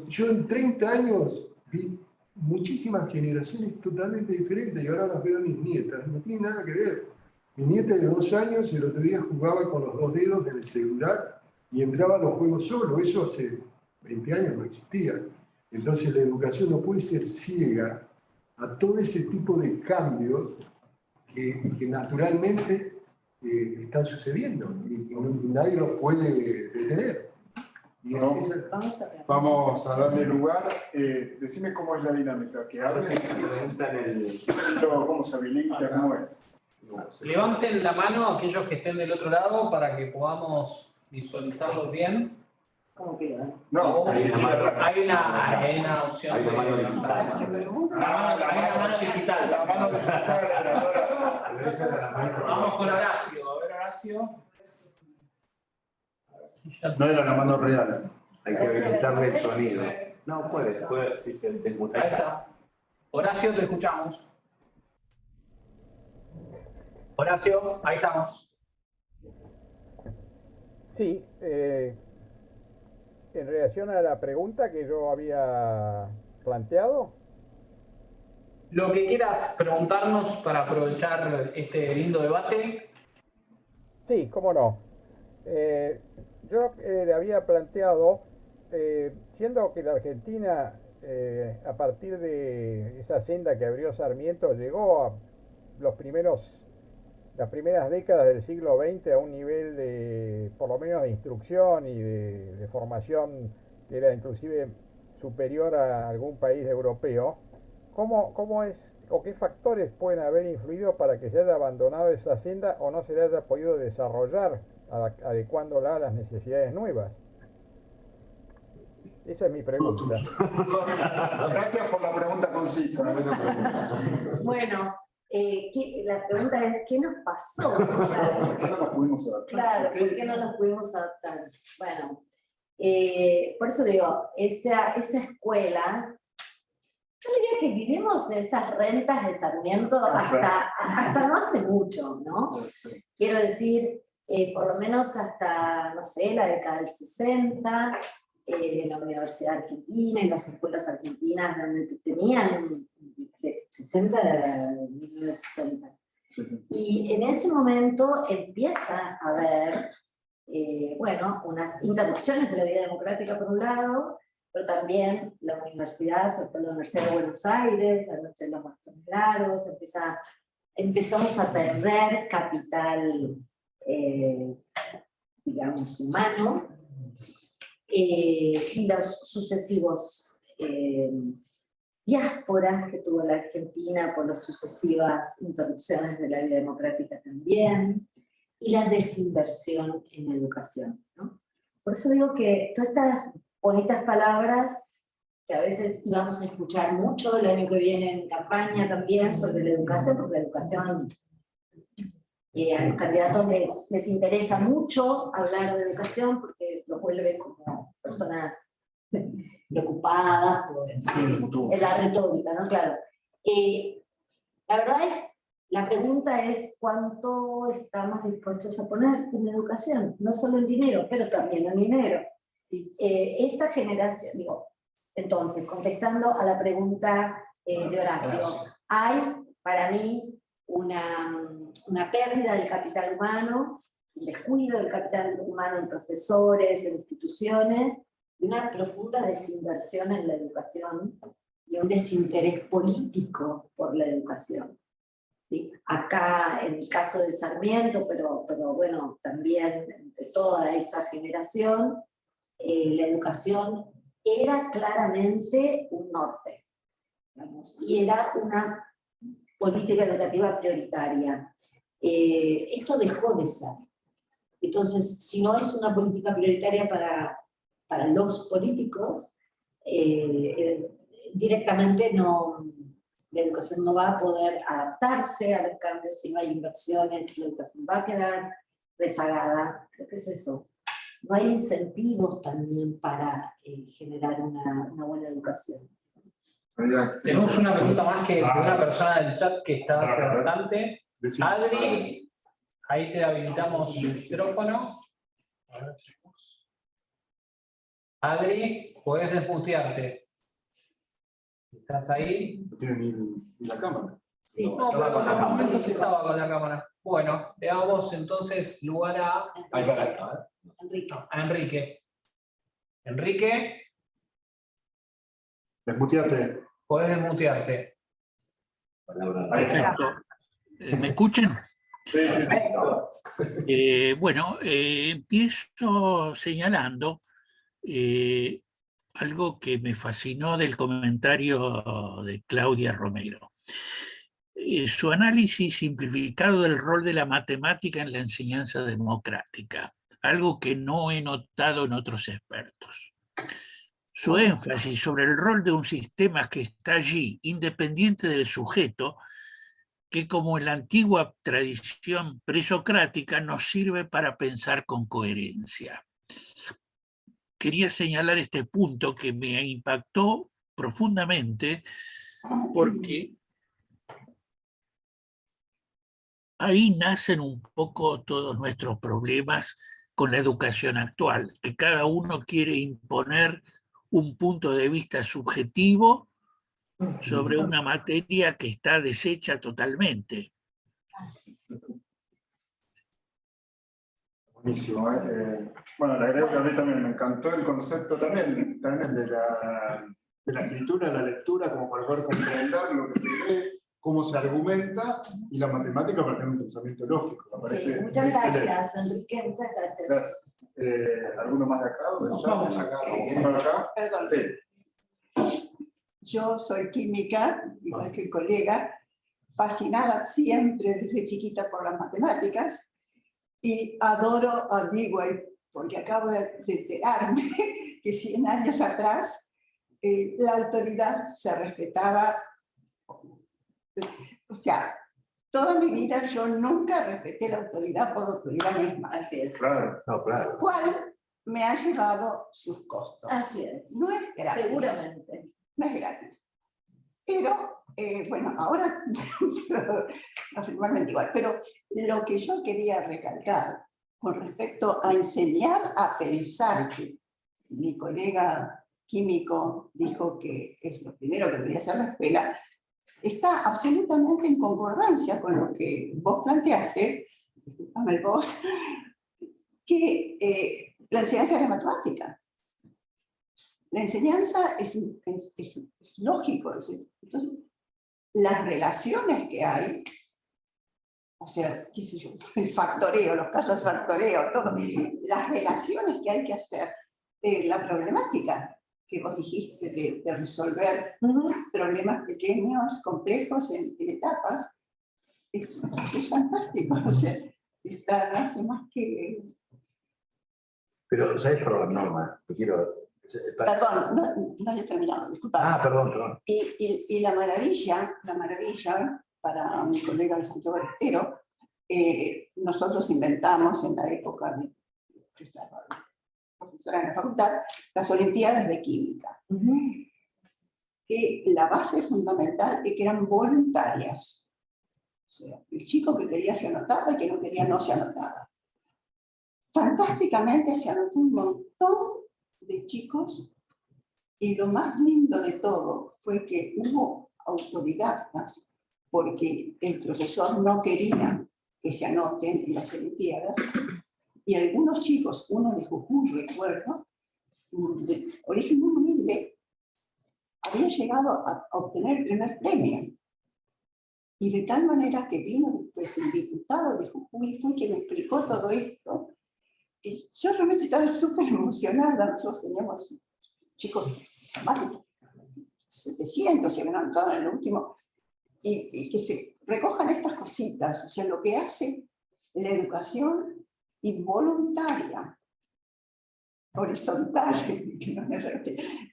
F: Yo en 30 años vi muchísimas generaciones totalmente diferentes y ahora las veo en mis nietas, no tiene nada que ver. Mi nieta de 2 años el otro día jugaba con los 2 dedos en el celular y entraba a los juegos solo. Eso hace 20 años no existía. Entonces la educación no puede ser ciega a todo ese tipo de cambios que naturalmente están sucediendo y nadie los puede detener. Y
C: vamos a darle lugar. Decime cómo es la dinámica. Que ahora cómo se habilita, cómo es.
B: Levanten la mano aquellos que estén del otro lado para que podamos visualizarlos bien.
A: ¿Cómo queda?
C: No,
B: Hay una opción.
G: Hay una mano
B: de-
G: digital.
B: Hay una mano digital.
C: La mano digital.
B: Vamos con Horacio. A ver, Horacio.
C: No era la mano real.
D: Hay que habilitarle el sonido.
G: No, puede, si se desmutea.
B: Ahí está. Horacio, te escuchamos. Horacio, ahí estamos.
H: Sí, en relación a la pregunta que yo había planteado,
B: Lo que quieras preguntarnos para aprovechar este lindo debate.
H: sí, cómo no. Yo le había planteado, siendo que la Argentina, a partir de esa senda que abrió Sarmiento, llegó a las primeras décadas del siglo XX a un nivel de, por lo menos de instrucción y de formación que era inclusive superior a algún país europeo, ¿cómo es o qué factores pueden haber influido para que se haya abandonado esa senda o no se le haya podido desarrollar adecuándola a las necesidades nuevas? Esa es mi pregunta.
C: Gracias por la pregunta concisa.
A: Bueno, la pregunta es, ¿qué nos pasó? Claro,
C: ¿Por qué no nos pudimos adaptar?
A: claro, ¿por qué no nos pudimos adaptar? Bueno, por eso digo, esa escuela, yo diría que vivimos de esas rentas de Sarmiento hasta no hace mucho, ¿no? Quiero decir, por lo menos hasta, no sé, la década del 60, la Universidad Argentina y las escuelas argentinas realmente tenían de 60 a 1960. Y en ese momento empieza a haber, bueno, unas interrupciones de la vida democrática por un lado, pero también la universidad, sobre todo la Universidad de Buenos Aires, la noche de los bastones largos, empezamos a perder capital, digamos, humano, y los sucesivos diásporas que tuvo la Argentina por las sucesivas interrupciones de la vida democrática también, y la desinversión en educación, ¿no? Por eso digo que todas estas bonitas palabras que a veces íbamos a escuchar mucho el año que viene en campaña también sobre la educación, porque la educación a los candidatos les interesa mucho hablar de educación porque los vuelve como personas preocupadas por la retórica, ¿no? Claro. La verdad es, la pregunta es cuánto estamos dispuestos a poner en educación, no solo en dinero, pero también en dinero. Esta generación, digo, entonces, contestando a la pregunta de Horacio, hay para mí una pérdida del capital humano, un descuido del capital humano en profesores, en instituciones, y una profunda desinversión en la educación y un desinterés político por la educación. ¿Sí? Acá, en el caso de Sarmiento, pero bueno, también de toda esa generación, la educación era claramente un norte, digamos, y era una política educativa prioritaria. Esto dejó de ser. Entonces, si no es una política prioritaria para los políticos, directamente la educación no va a poder adaptarse a los cambios si no hay inversiones, la educación va a quedar rezagada. Creo que es eso. No hay incentivos también para generar una buena educación.
B: Tenemos una pregunta más que de una persona del chat que está hace bastante. Adri, ahí te habilitamos el micrófono. Adri, podés desmutearte. ¿Estás ahí?
C: No tiene ni la cámara.
A: Sí.
B: No, pero con los momentos estaba con la cámara. Bueno, le damos entonces lugar a
A: Enrique.
B: Enrique,
C: Desmuteate.
B: podés desmutearte.
I: Perfecto. ¿Me escuchan?
C: Sí, sí.
I: Bueno, empiezo señalando algo que me fascinó del comentario de Claudia Romero. Su análisis simplificado del rol de la matemática en la enseñanza democrática. algo que no he notado en otros expertos. Su énfasis sobre el rol de un sistema que está allí, independiente del sujeto, que como en la antigua tradición presocrática nos sirve para pensar con coherencia. Quería señalar este punto que me impactó profundamente porque ahí nacen un poco todos nuestros problemas con la educación actual, que cada uno quiere imponer un punto de vista subjetivo sobre una materia que está deshecha totalmente.
C: Buenísimo. Bueno, le agrego que a mí también me encantó el concepto también de la escritura, la lectura, como para poder comprender lo que se lee, cómo se argumenta, y la matemática para tener un pensamiento lógico. Me parece
A: Muchas
C: excelente.
A: gracias, Enrique, muchas gracias.
C: Gracias. ¿Alguno más de acá?
B: Vamos acá.
C: ¿Uno de acá?
J: Perdón.
C: Sí.
J: Yo soy química, igual que el colega, fascinada siempre desde chiquita por las matemáticas y adoro a Dewey, porque acabo de enterarme que 100 años atrás la autoridad se respetaba. O sea, toda mi vida yo nunca respeté la autoridad por autoridad misma.
A: Así es.
C: Claro.
D: No, claro.
J: Lo cual me ha llevado sus costos.
A: Así es.
J: No es gratis.
A: Seguramente.
J: No es gratis. Pero, bueno, ahora puedo afirmarme igual. Pero lo que yo quería recalcar con respecto a enseñar a pensar, que mi colega químico dijo que es lo primero que debería hacer la escuela, está absolutamente en concordancia con lo que vos planteaste, disculpame vos, que la enseñanza de la matemática. La enseñanza es lógico. Entonces, las relaciones que hay, o sea, qué sé yo, el factoreo, los casos de factoreo, todo, las relaciones que hay que hacer, la problemática que vos dijiste de resolver problemas pequeños, complejos en etapas, es fantástico. O sea, hace más que...
D: Pero, ¿sabes? Perdón, Norma, te quiero...
J: Perdón, no he terminado, disculpa.
D: Perdón.
J: Y la maravilla para mi colega de Santiago Estero, nosotros inventamos en la época de profesora en la facultad las Olimpiadas de Química. Que la base fundamental es que eran voluntarias. O sea, el chico que quería se anotaba y que no quería no se anotaba. Fantásticamente se anotó un montón de chicos, y lo más lindo de todo fue que hubo autodidactas, porque el profesor no quería que se anoten en las Olimpiadas, y algunos chicos, uno de Jujuy, recuerdo, de origen muy humilde, había llegado a obtener el primer premio. Y de tal manera que vino después el diputado de Jujuy, fue quien me explicó todo esto. Y yo realmente estaba súper emocionada. Nosotros teníamos chicos más de 700 se habían anotado en el último, y que se recojan estas cositas, o sea, lo que hace la educación involuntaria, horizontal,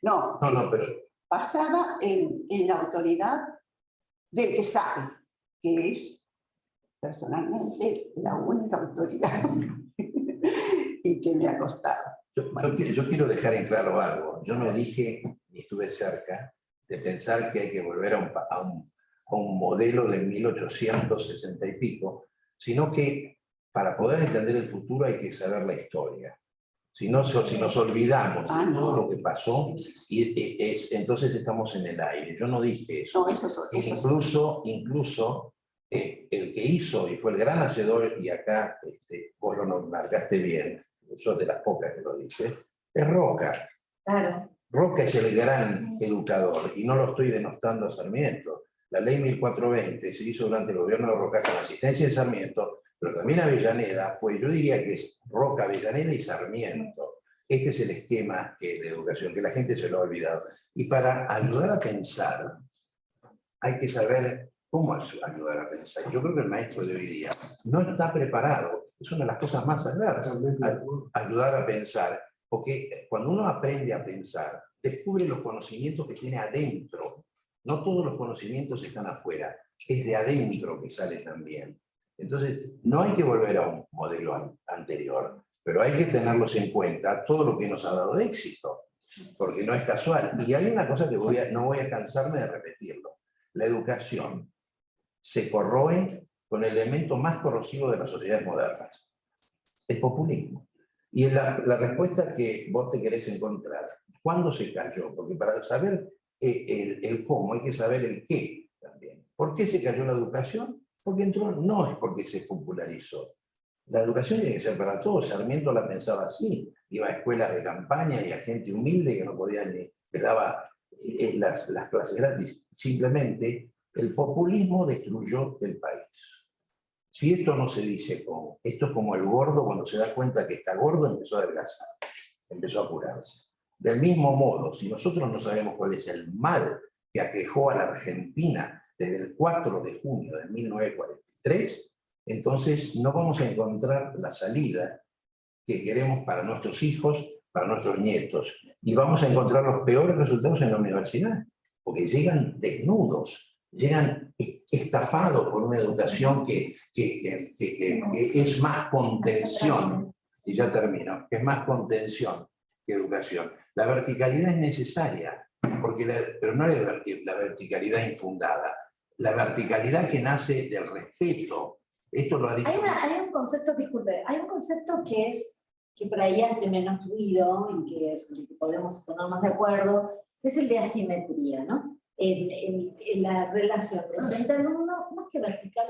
J: no,
D: pero...
J: basada en la autoridad del que sabe, que es personalmente la única autoridad y que me ha costado.
D: Yo quiero dejar en claro algo. Yo no dije, ni estuve cerca, de pensar que hay que volver a un modelo de 1860 y pico, sino que para poder entender el futuro hay que saber la historia. Si nos olvidamos de todo lo que pasó, entonces estamos en el aire. Yo no dije eso.
J: No,
D: Incluso el que hizo y fue el gran hacedor, y acá vos lo marcaste bien, sos de las pocas que lo dice, es Roca.
A: Claro.
D: Roca es el gran educador, y no lo estoy denostando a Sarmiento. La ley 1420 se hizo durante el gobierno de Roca con asistencia de Sarmiento, pero también Avellaneda yo diría que es Roca, Avellaneda y Sarmiento. Este es el esquema de educación, que la gente se lo ha olvidado. Y para ayudar a pensar, hay que saber ¿Cómo ayudar a pensar? Yo creo que el maestro de hoy día no está preparado. Es una de las cosas más sagradas, ayudar a pensar. Porque cuando uno aprende a pensar, descubre los conocimientos que tiene adentro. No todos los conocimientos están afuera, es de adentro que sale también. Entonces, no hay que volver a un modelo anterior, pero hay que tenerlos en cuenta, todo lo que nos ha dado éxito, porque no es casual. Y hay una cosa que no voy a cansarme de repetirlo. La educación se corroe con el elemento más corrosivo de las sociedades modernas, el populismo. Y la respuesta que vos te querés encontrar, ¿cuándo se cayó? Porque para saber el cómo hay que saber el qué también. ¿Por qué se cayó la educación? Porque entró, no es porque se popularizó. La educación tiene que ser para todos. Sarmiento la pensaba así. Iba a escuelas de campaña y a gente humilde que no podía ni, le daba las clases gratis. Simplemente el populismo destruyó el país. Si esto no se dice como, esto es como el gordo cuando se da cuenta que está gordo, empezó a adelgazar, empezó a curarse. Del mismo modo, si nosotros no sabemos cuál es el mal que aquejó a la Argentina desde el 4 de junio de 1943, entonces no vamos a encontrar la salida que queremos para nuestros hijos, para nuestros nietos. Y vamos a encontrar los peores resultados en la universidad, porque llegan desnudos, llegan estafados por una educación que es más contención, y ya termino, que es más contención que educación. La verticalidad es necesaria, pero no la verticalidad infundada, la verticalidad que nace del respeto. Esto lo ha dicho.
A: Hay un concepto, disculpe, hay un concepto que por ahí hace menos ruido y que es el que podemos ponernos de acuerdo, es el de asimetría, ¿no? En la relación docente-alumno, más que vertical,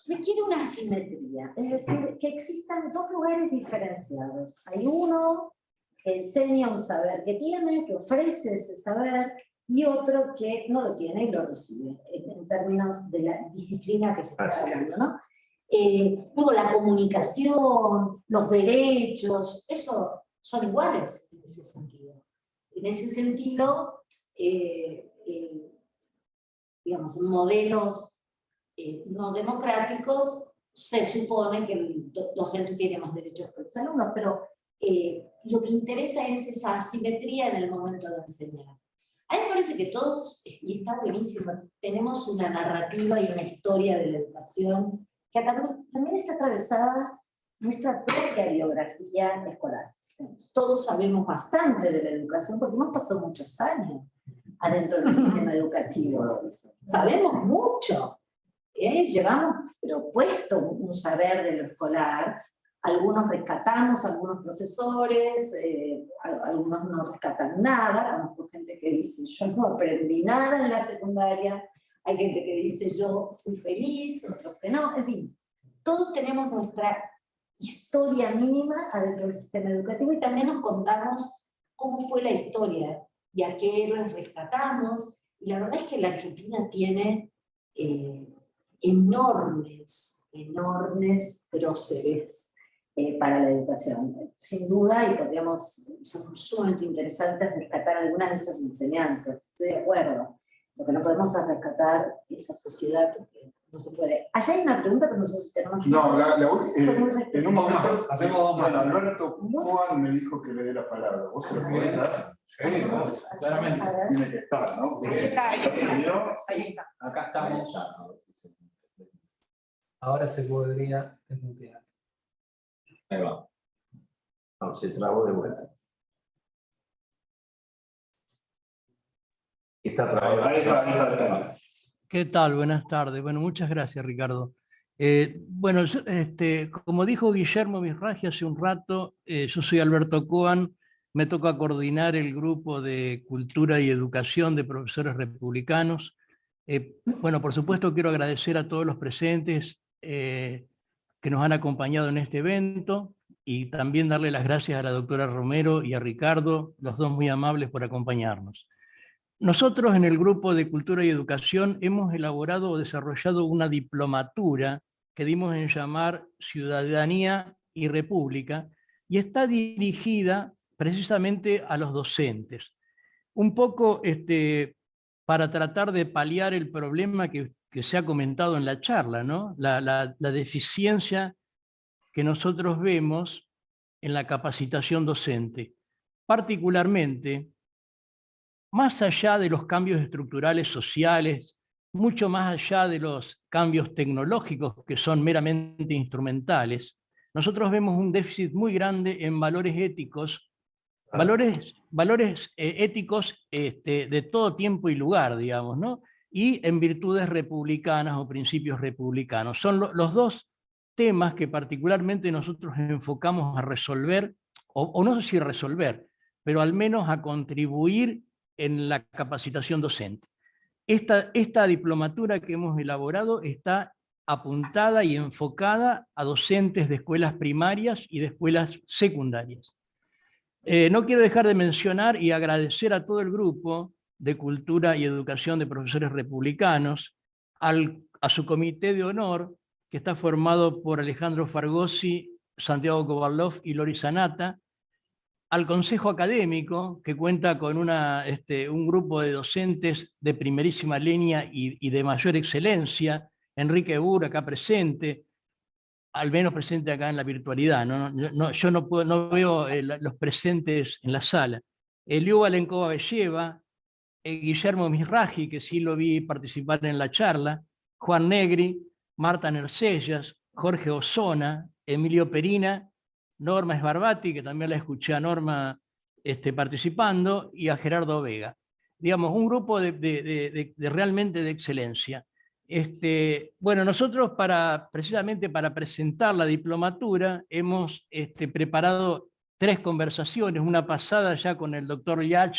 A: requiere una asimetría, es decir, que existan dos lugares diferenciados. Hay uno que enseña un saber que tiene, que ofrece ese saber, y otro que no lo tiene y lo recibe, en términos de la disciplina que se está hablando, ¿no? Luego la comunicación, los derechos, eso son iguales en ese sentido. En ese sentido, digamos, en modelos no democráticos, se supone que el docente tiene más derechos que los alumnos, pero lo que interesa es esa asimetría en el momento de enseñar. A mí me parece que todos, y está buenísimo, tenemos una narrativa y una historia de la educación que también está atravesada nuestra propia biografía escolar. Todos sabemos bastante de la educación porque hemos pasado muchos años adentro del sistema educativo. Sabemos mucho. Llevamos propuesto un saber de lo escolar. Algunos rescatamos, algunos profesores, algunos no rescatan nada. Conozco gente que dice, yo no aprendí nada en la secundaria. Hay gente que dice, yo fui feliz, otros que no. En fin, todos tenemos nuestra historia mínima adentro del sistema educativo y también nos contamos cómo fue la historia y a qué héroes rescatamos. Y la verdad es que la Argentina tiene enormes próceres para la educación. Sin duda, y podríamos, son sumamente interesantes rescatar algunas de esas enseñanzas. Estoy de acuerdo. Lo que no podemos es rescatar esa sociedad porque no se puede. Allá hay una pregunta, pero no sé si tenemos...
C: No, en un momento
B: hacemos dos más.
C: Bueno, Alberto Juan me dijo que le dé la palabra. ¿Vos se lo podés dar?
B: Sí, claramente.
C: Tiene que estar, ¿no?
B: Acá estamos. Ahora se podría desmutear.
D: Ahí va. No, se trabó de vuelta. Está trabado.
C: Ahí está.
K: ¿Qué tal? Buenas tardes. Bueno, muchas gracias, Ricardo. Bueno, como dijo Guillermo Misragi hace un rato, yo soy Alberto Coan, me toca coordinar el grupo de Cultura y Educación de Profesores Republicanos. Bueno, por supuesto quiero agradecer a todos los presentes que nos han acompañado en este evento y también darle las gracias a la doctora Romero y a Ricardo, los dos muy amables por acompañarnos. Nosotros en el grupo de Cultura y Educación hemos elaborado o desarrollado una diplomatura que dimos en llamar Ciudadanía y República y está dirigida precisamente a los docentes. Un poco para tratar de paliar el problema que se ha comentado en la charla, ¿no? La deficiencia que nosotros vemos en la capacitación docente. Particularmente, más allá de los cambios estructurales sociales, mucho más allá de los cambios tecnológicos que son meramente instrumentales, nosotros vemos un déficit muy grande en valores éticos, valores éticos de todo tiempo y lugar, digamos, ¿no? Y en virtudes republicanas o principios republicanos. Son los dos temas que particularmente nosotros enfocamos a resolver, o no sé si resolver, pero al menos a contribuir en la capacitación docente. Esta diplomatura que hemos elaborado está apuntada y enfocada a docentes de escuelas primarias y de escuelas secundarias. No quiero dejar de mencionar y agradecer a todo el grupo de Cultura y Educación de Profesores Republicanos, a su comité de honor, que está formado por Alejandro Fargosi, Santiago Kovalov y Lori Sanata, al Consejo Académico, que cuenta con un grupo de docentes de primerísima línea y de mayor excelencia, Enrique Bur, acá presente, al menos presente acá en la virtualidad, yo no veo los presentes en la sala. Eliú Valenkova Belleva, Guillermo Misraji, que sí lo vi participar en la charla, Juan Negri, Marta Nercellas, Jorge Osona, Emilio Perina, Norma Esbarbati, que también la escuché a Norma participando, y a Gerardo Vega. Digamos, un grupo realmente de excelencia. Bueno, nosotros precisamente para presentar la diplomatura hemos preparado 3 conversaciones, una pasada ya con el doctor Yach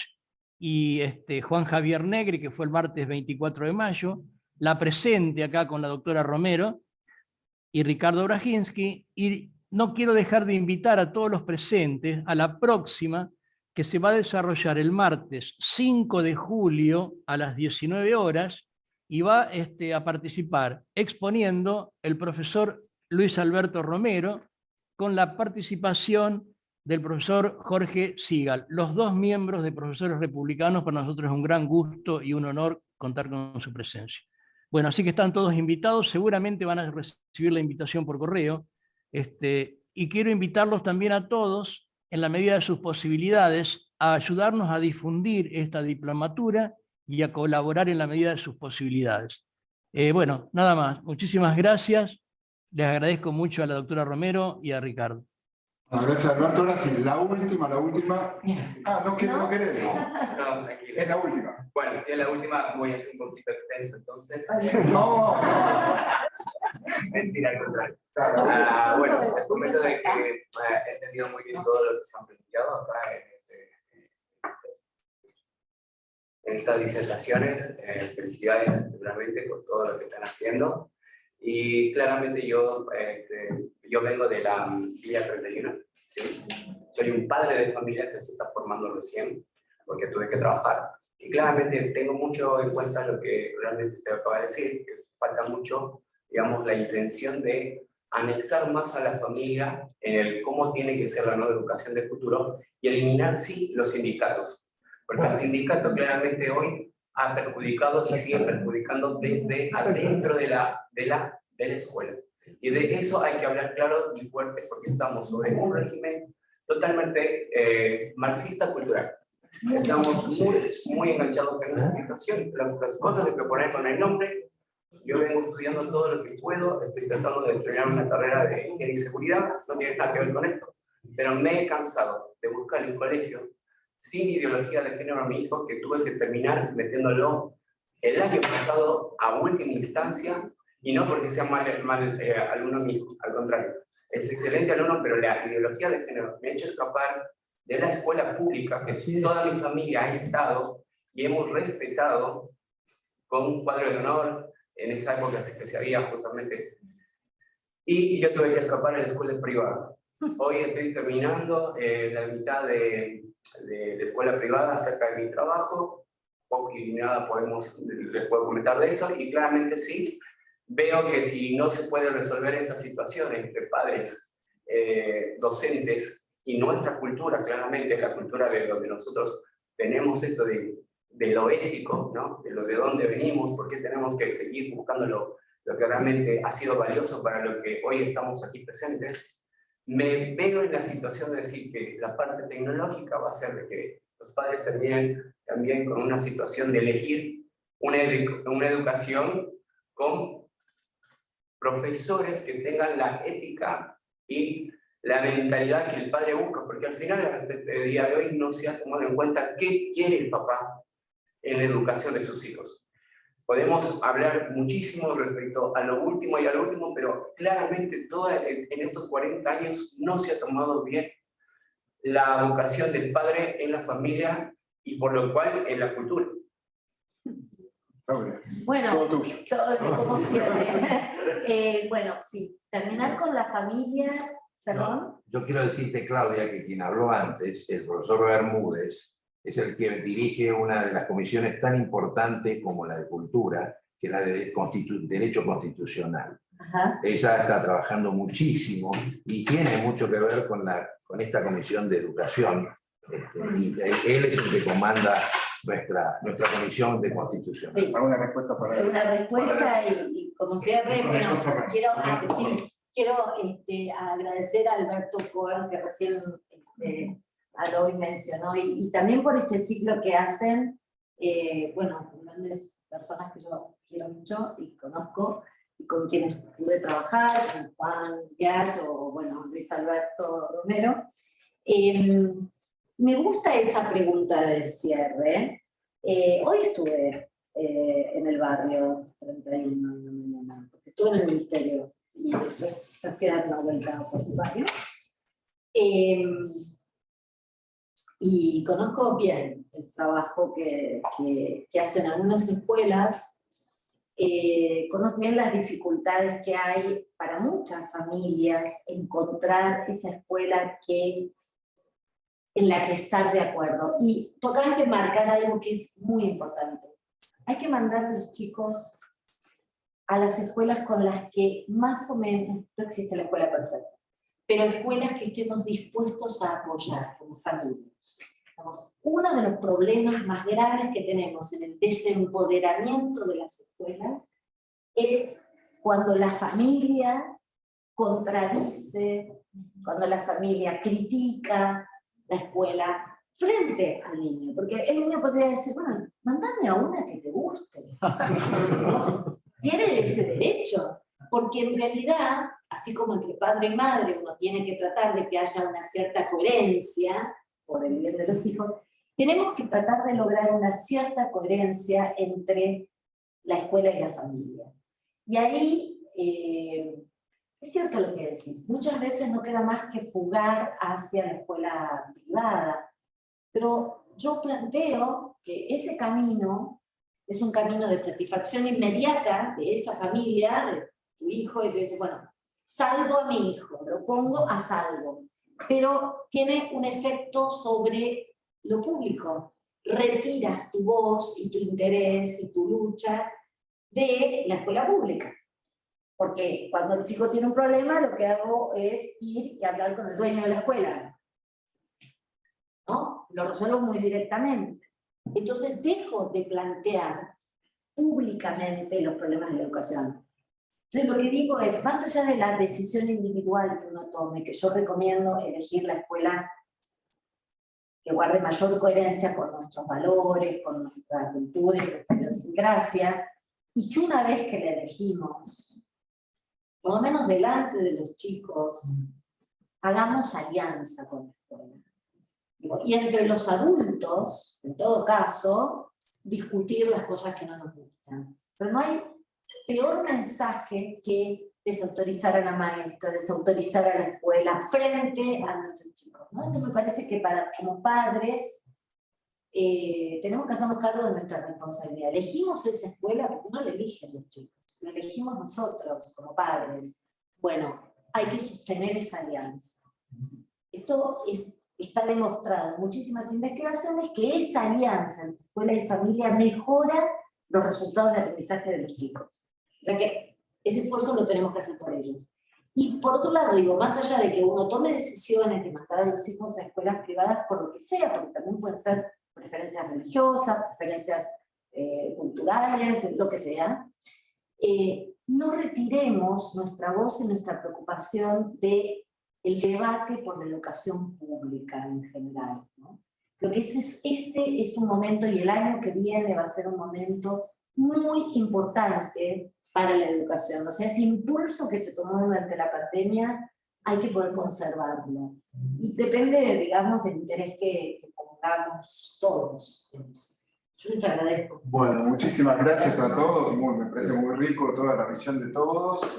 K: y Juan Javier Negri, que fue el martes 24 de mayo, la presente acá con la doctora Romero y Ricardo Brajinsky, y no quiero dejar de invitar a todos los presentes a la próxima, que se va a desarrollar el martes 5 de julio a las 19 horas, y va a participar exponiendo el profesor Luis Alberto Romero, con la participación del profesor Jorge Sigal, los 2 miembros de Profesores Republicanos. Para nosotros es un gran gusto y un honor contar con su presencia. Bueno, así que están todos invitados, seguramente van a recibir la invitación por correo, y quiero invitarlos también a todos, en la medida de sus posibilidades, a ayudarnos a difundir esta diplomatura y a colaborar en la medida de sus posibilidades. Bueno, nada más. Muchísimas gracias. Les agradezco mucho a la doctora Romero y a Ricardo.
C: Bueno, gracias, Alberto. Ahora sí, la última. Ah, no querés.
G: No, tranquilo.
C: Es la última.
G: Bueno, si es la última, voy a ser un poquito extenso, entonces.
C: No.
G: Mentira, al contrario.
C: Claro.
G: Bueno, les comento de que he entendido muy bien todo lo que se han planteado acá en estas disertaciones. Felicidades seguramente por todo lo que están haciendo. Y claramente yo vengo de la Villa 31, ¿sí? Soy un padre de familia que se está formando recién, porque tuve que trabajar. Y claramente tengo mucho en cuenta lo que realmente te acaba de decir, que falta mucho, digamos, la intención de anexar más a la familia en el cómo tiene que ser la nueva educación del futuro y eliminar, sí, los sindicatos. Porque el sindicato claramente hoy ha perjudicado y sigue perjudicando desde adentro de la escuela. Y de eso hay que hablar claro y fuerte, porque estamos sobre un régimen totalmente marxista cultural. Estamos muy enganchados con esa situación. Las cosas hay que poner con el nombre. Yo vengo estudiando todo lo que puedo, estoy tratando de terminar una carrera de ingeniería y seguridad, no tiene nada que ver con esto, pero me he cansado de buscar en un colegio sin ideología de género a mi hijo, que tuve que terminar metiéndolo el año pasado a última instancia, y no porque sea mal alumno mi hijo, al contrario, es excelente alumno, pero la ideología de género me ha hecho escapar de la escuela pública, que toda mi familia ha estado y hemos respetado con un cuadro de honor en esa época que se había justamente. Y yo tuve que escapar a la escuela privada. Hoy estoy terminando la mitad de la escuela privada cerca de mi trabajo, poco y nada les puedo comentar de eso, y claramente sí, veo que si no se puede resolver esta situación entre padres, docentes y nuestra cultura, claramente la cultura de donde nosotros tenemos esto de de lo ético, ¿no? De dónde venimos, por qué tenemos que seguir buscando lo que realmente ha sido valioso para lo que hoy estamos aquí presentes, me veo en la situación de decir que la parte tecnológica va a hacer de que los padres terminen también con una situación de elegir una educación con profesores que tengan la ética y la mentalidad que el padre busca, porque al final, hasta el día de hoy, no se ha tomado en cuenta qué quiere el papá en la educación de sus hijos. Podemos hablar muchísimo respecto a lo último y a lo último, pero claramente en estos 40 años no se ha tomado bien la vocación del padre en la familia y por lo cual en la cultura.
A: Bueno, todo como siempre. Bueno, sí, terminar con las familias, perdón.
D: No, yo quiero decirte, Claudia, que quien habló antes, el profesor Bermúdez, es el que dirige una de las comisiones tan importantes como la de Cultura, que es la de Derecho Constitucional.
A: Ajá.
D: Ella está trabajando muchísimo y tiene mucho que ver con esta comisión de educación. Y él es el que comanda nuestra comisión de Constitución.
A: Sí.
C: ¿Alguna respuesta para él?
A: Una respuesta y como cierre, bueno, quiero agradecer a Alberto Cohen, que recién habló y mencionó, y también por este ciclo que hacen, bueno, con grandes personas que yo quiero mucho y conozco, y con quienes pude trabajar, con Juan Gach o, bueno, Luis Alberto Romero. Me gusta esa pregunta del cierre. Hoy estuve en el barrio 31 de la mañana, porque estuve en el ministerio y después me fui a dar una vuelta por el barrio. Y conozco bien el trabajo que hacen algunas escuelas, conozco bien las dificultades que hay para muchas familias encontrar esa escuela en la que estar de acuerdo. Y tocas de marcar algo que es muy importante. Hay que mandar a los chicos a las escuelas con las que más o menos, no existe la escuela perfecta, pero escuelas que estemos dispuestos a apoyar como familias. Uno de los problemas más graves que tenemos en el desempoderamiento de las escuelas es cuando la familia contradice, cuando la familia critica la escuela frente al niño, porque el niño podría decir, bueno, mandame a una que te guste. Tiene ese derecho, porque en realidad, así como entre padre y madre uno tiene que tratar de que haya una cierta coherencia por el bien de los hijos, tenemos que tratar de lograr una cierta coherencia entre la escuela y la familia. Y ahí, es cierto lo que decís, muchas veces no queda más que fugar hacia la escuela privada, pero yo planteo que ese camino es un camino de satisfacción inmediata de esa familia, de tu hijo, y te dice, bueno, salvo a mi hijo, lo pongo a salvo, pero tiene un efecto sobre lo público. Retiras tu voz y tu interés y tu lucha de la escuela pública. Porque cuando el chico tiene un problema, lo que hago es ir y hablar con el dueño de la escuela. ¿No? Lo resuelvo muy directamente. Entonces dejo de plantear públicamente los problemas de la educación. Entonces lo que digo es, más allá de la decisión individual que uno tome, que yo recomiendo elegir la escuela que guarde mayor coherencia con nuestros valores, con nuestra cultura y nuestra idiosincrasia, y que una vez que la elegimos, por lo menos delante de los chicos, hagamos alianza con la escuela. Y entre los adultos, en todo caso, discutir las cosas que no nos gustan. Pero no hay peor mensaje que desautorizar a la maestra, desautorizar a la escuela frente a nuestros chicos, ¿no? Esto me parece que como padres tenemos que hacernos cargo de nuestra responsabilidad. Elegimos esa escuela porque no la eligen los chicos, la elegimos nosotros como padres. Bueno, hay que sostener esa alianza. Esto está demostrado en muchísimas investigaciones que esa alianza entre escuela y familia mejora los resultados de aprendizaje de los chicos. O sea que ese esfuerzo lo tenemos que hacer por ellos. Y por otro lado, digo, más allá de que uno tome decisiones de mandar a los hijos a escuelas privadas por lo que sea, porque también pueden ser preferencias religiosas, preferencias culturales, lo que sea, no retiremos nuestra voz y nuestra preocupación del debate por la educación pública en general, ¿no? Creo que este es un momento, y el año que viene va a ser un momento muy importante para la educación. O sea, ese impulso que se tomó durante la pandemia hay que poder conservarlo. Y depende, digamos, del interés que pongamos todos en eso. Yo les agradezco.
C: Bueno, muchísimas gracias a todos. Me parece muy rico toda la visión de todos,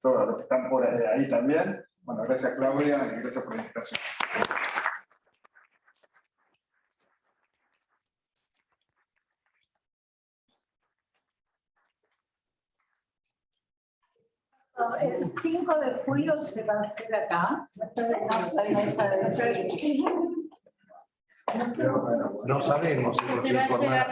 C: todos los que están por ahí también. Bueno, gracias Claudia y gracias por la invitación.
E: El 5 de julio se va a hacer acá.
D: No sabemos, hemos informado.